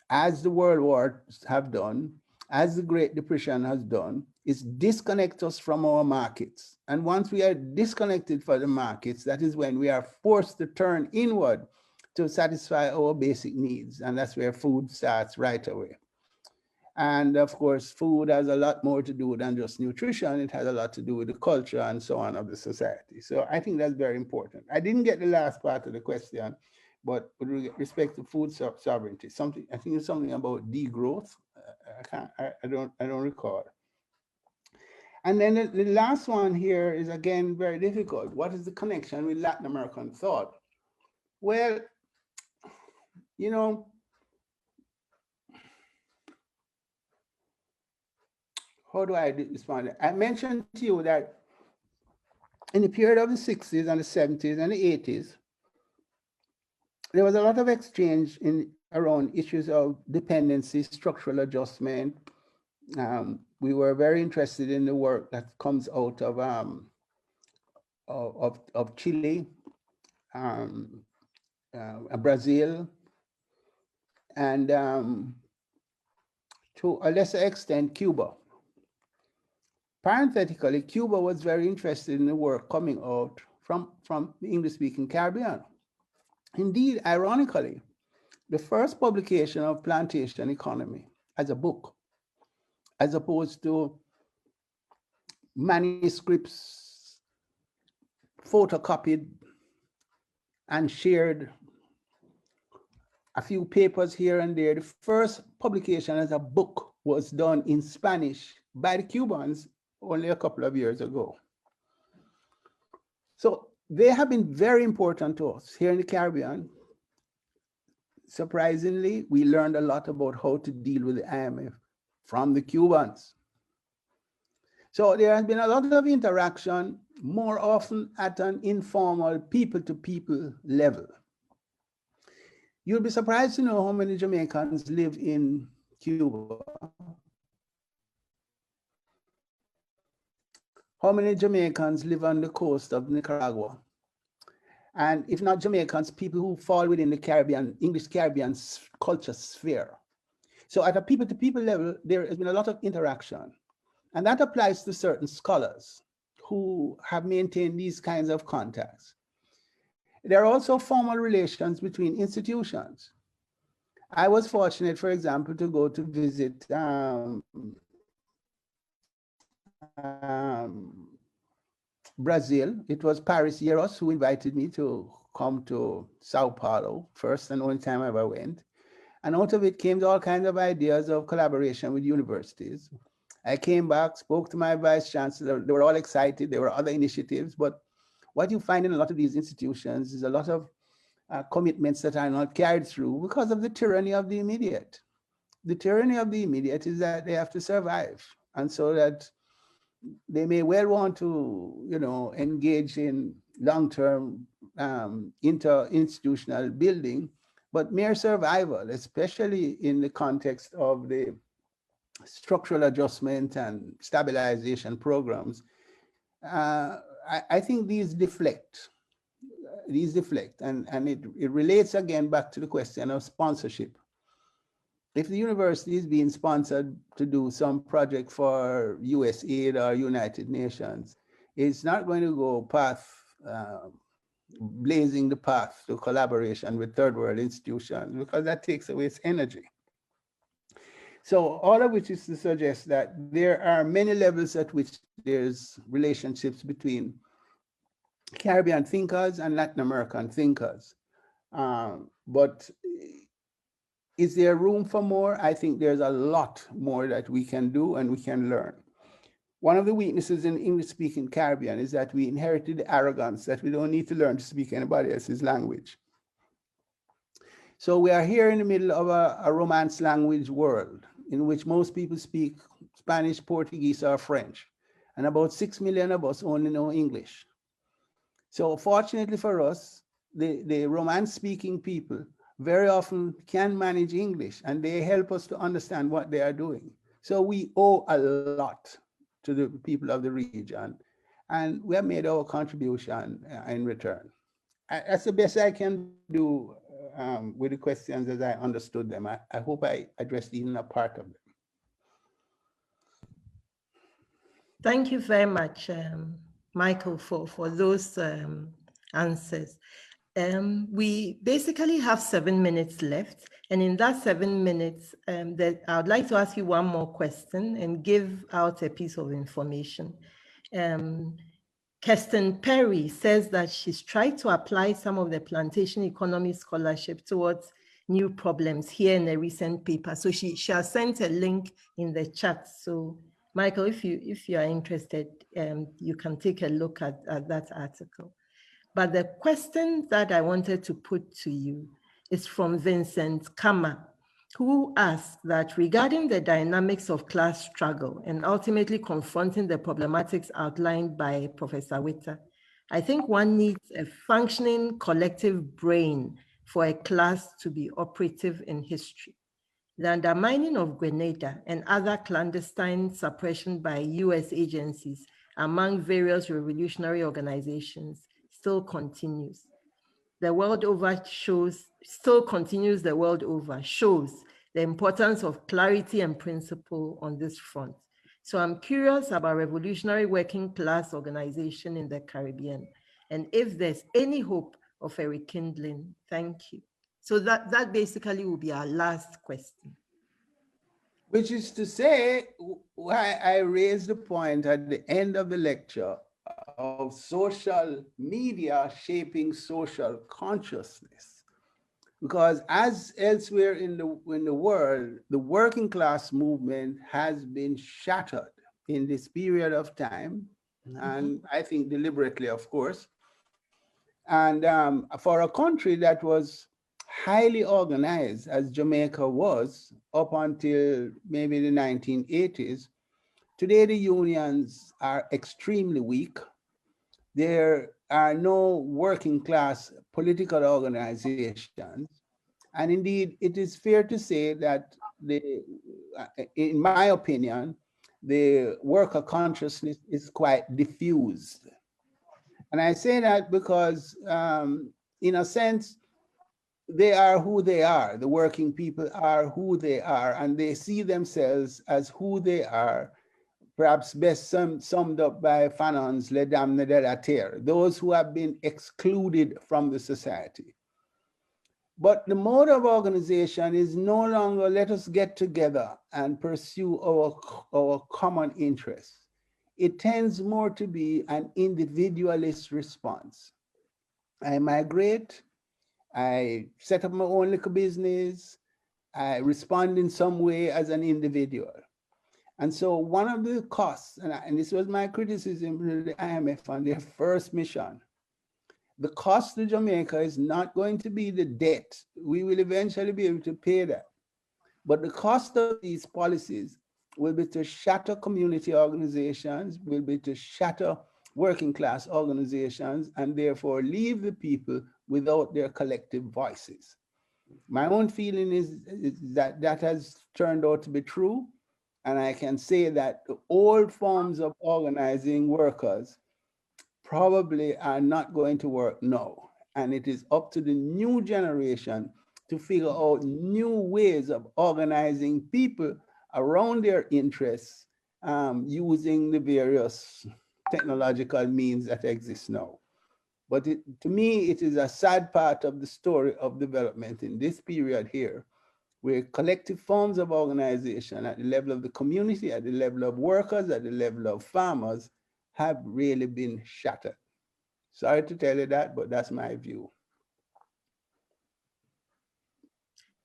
Speaker 2: as the world wars have done, as the Great Depression has done, is disconnect us from our markets. And once we are disconnected from the markets, that is when we are forced to turn inward to satisfy our basic needs. And that's where food starts right away. And of course, food has a lot more to do than just nutrition. It has a lot to do with the culture and so on of the society. So I think that's very important. I didn't get the last part of the question, but with respect to food sovereignty, I think it's something about degrowth. I don't recall. And then the last one here is again very difficult. What is the connection with Latin American thought? Well, how do I respond? I mentioned to you that in the period of the 60s and the 70s and the 80s, there was a lot of exchange around issues of dependency, structural adjustment. We were very interested in the work that comes out of Chile, Brazil, and to a lesser extent, Cuba. Parenthetically, Cuba was very interested in the work coming out from the English-speaking Caribbean. Indeed, ironically, the first publication of Plantation Economy as a book, as opposed to manuscripts photocopied and shared, a few papers here and there, the first publication as a book was done in Spanish by the Cubans only a couple of years ago. So they have been very important to us here in the Caribbean. surprisingly, we learned a lot about how to deal with the IMF from the Cubans. So there has been a lot of interaction, more often at an informal people-to-people level. You'll be surprised to know how many Jamaicans live in Cuba. How many Jamaicans live on the coast of Nicaragua? And if not Jamaicans, people who fall within the Caribbean, English Caribbean culture sphere. So at a people-to-people level, there has been a lot of interaction. And that applies to certain scholars who have maintained these kinds of contacts. There are also formal relations between institutions. I was fortunate, for example, to go to visit Brazil. It was Paris Yeros who invited me to come to Sao Paulo, first and only time I ever went. And out of it came all kinds of ideas of collaboration with universities. I came back, spoke to my vice chancellor. They were all excited. There were other initiatives, but what you find in a lot of these institutions is a lot of commitments that are not carried through because of the tyranny of the immediate. The tyranny of the immediate is that they have to survive. And so that they may well want to, engage in long-term inter-institutional building, but mere survival, especially in the context of the structural adjustment and stabilization programs, I think these deflect. And it relates again back to the question of sponsorship. If the university is being sponsored to do some project for USAID or United Nations, it's not going to go blazing the path to collaboration with third world institutions, because that takes away its energy. So all of which is to suggest that there are many levels at which there's relationships between Caribbean thinkers and Latin American thinkers. But is there room for more? I think there's a lot more that we can do and we can learn. One of the weaknesses in English-speaking Caribbean is that we inherited the arrogance that we don't need to learn to speak anybody else's language. So we are here in the middle of a Romance language world in which most people speak Spanish, Portuguese, or French. And about 6 million of us only know English. So fortunately for us, the Romance-speaking people very often can manage English, and they help us to understand what they are doing. So we owe a lot to the people of the region, and we have made our contribution in return. That's the best I can do with the questions as I understood them. I hope I addressed even a part of them.
Speaker 1: Thank you very much, Michael, for those answers. We basically have 7 minutes left. And in that 7 minutes, I would like to ask you one more question and give out a piece of information. Kirsten Perry says that she's tried to apply some of the plantation economy scholarship towards new problems here in a recent paper. So she has sent a link in the chat. So Michael, if you are interested, you can take a look at that article. But the question that I wanted to put to you is from Vincent Kama, who asked that regarding the dynamics of class struggle and ultimately confronting the problematics outlined by Professor Witter, I think one needs a functioning collective brain for a class to be operative in history. The undermining of Grenada and other clandestine suppression by US agencies among various revolutionary organizations still continues. The world over shows the importance of clarity and principle on this front. So I'm curious about revolutionary working class organization in the Caribbean, and if there's any hope of a rekindling. Thank you. So that basically will be our last question.
Speaker 2: Which is to say, why I raised the point at the end of the lecture of social media shaping social consciousness. Because as elsewhere in the world, the working class movement has been shattered in this period of time, and I think deliberately, of course. And for a country that was highly organized as Jamaica was up until maybe the 1980s, today the unions are extremely weak. There are no working class political organizations. And indeed, it is fair to say that in my opinion, the worker consciousness is quite diffused. And I say that because, in a sense, they are who they are. The working people are who they are, and they see themselves as who they are, perhaps best summed up by Fanon's Les Dames de la Terre, those who have been excluded from the society. But the mode of organization is no longer let us get together and pursue our common interests. It tends more to be an individualist response. I migrate, I set up my own little business, I respond in some way as an individual. And so one of the costs, and this was my criticism of the IMF on their first mission, the cost to Jamaica is not going to be the debt. We will eventually be able to pay that. But the cost of these policies will be to shatter community organizations, will be to shatter working class organizations, and therefore leave the people without their collective voices. My own feeling is that that has turned out to be true. And I can say that the old forms of organizing workers probably are not going to work now. And it is up to the new generation to figure out new ways of organizing people around their interests, using the various technological means that exist now. But to me, it is a sad part of the story of development in this period here, where collective forms of organization at the level of the community, at the level of workers, at the level of farmers, have really been shattered. Sorry to tell you that, but that's my view.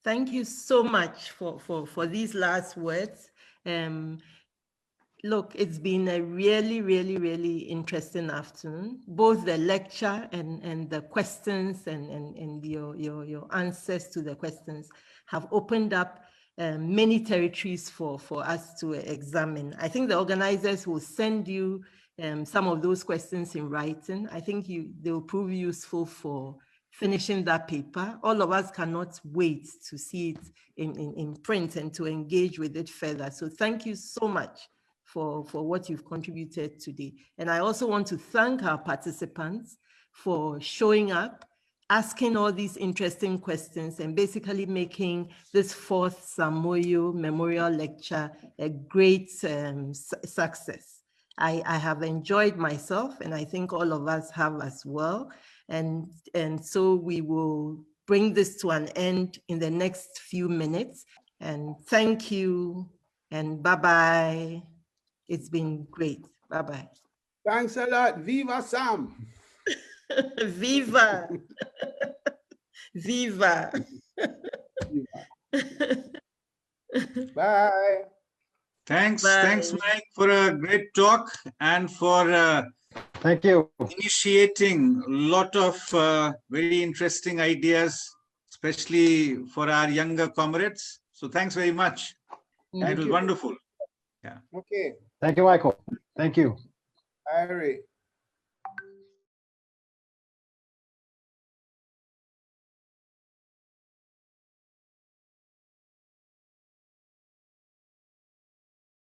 Speaker 1: Thank you so much for these last words. Look, it's been a really, really, really interesting afternoon. Both the lecture and the questions and your answers to the questions have opened up many territories for us to examine. I think the organizers will send you some of those questions in writing. I think they will prove useful for finishing that paper. All of us cannot wait to see it in print and to engage with it further. So thank you so much for what you've contributed today. And I also want to thank our participants for showing up, asking all these interesting questions, and basically making this fourth Moyo Memorial Lecture a great success. I have enjoyed myself, and I think all of us have as well. And so we will bring this to an end in the next few minutes. And thank you, and bye-bye. It's been great. Bye-bye.
Speaker 2: Thanks a lot. Viva Sam.
Speaker 1: Viva. Viva.
Speaker 2: Bye.
Speaker 6: Thanks.
Speaker 1: Bye.
Speaker 6: Thanks, Mike, for a great talk and for
Speaker 7: thank you.
Speaker 6: Initiating a lot of very interesting ideas, especially for our younger comrades. So thanks very much. It was wonderful. Yeah.
Speaker 2: Okay.
Speaker 7: Thank you, Michael. Thank you.
Speaker 2: All right.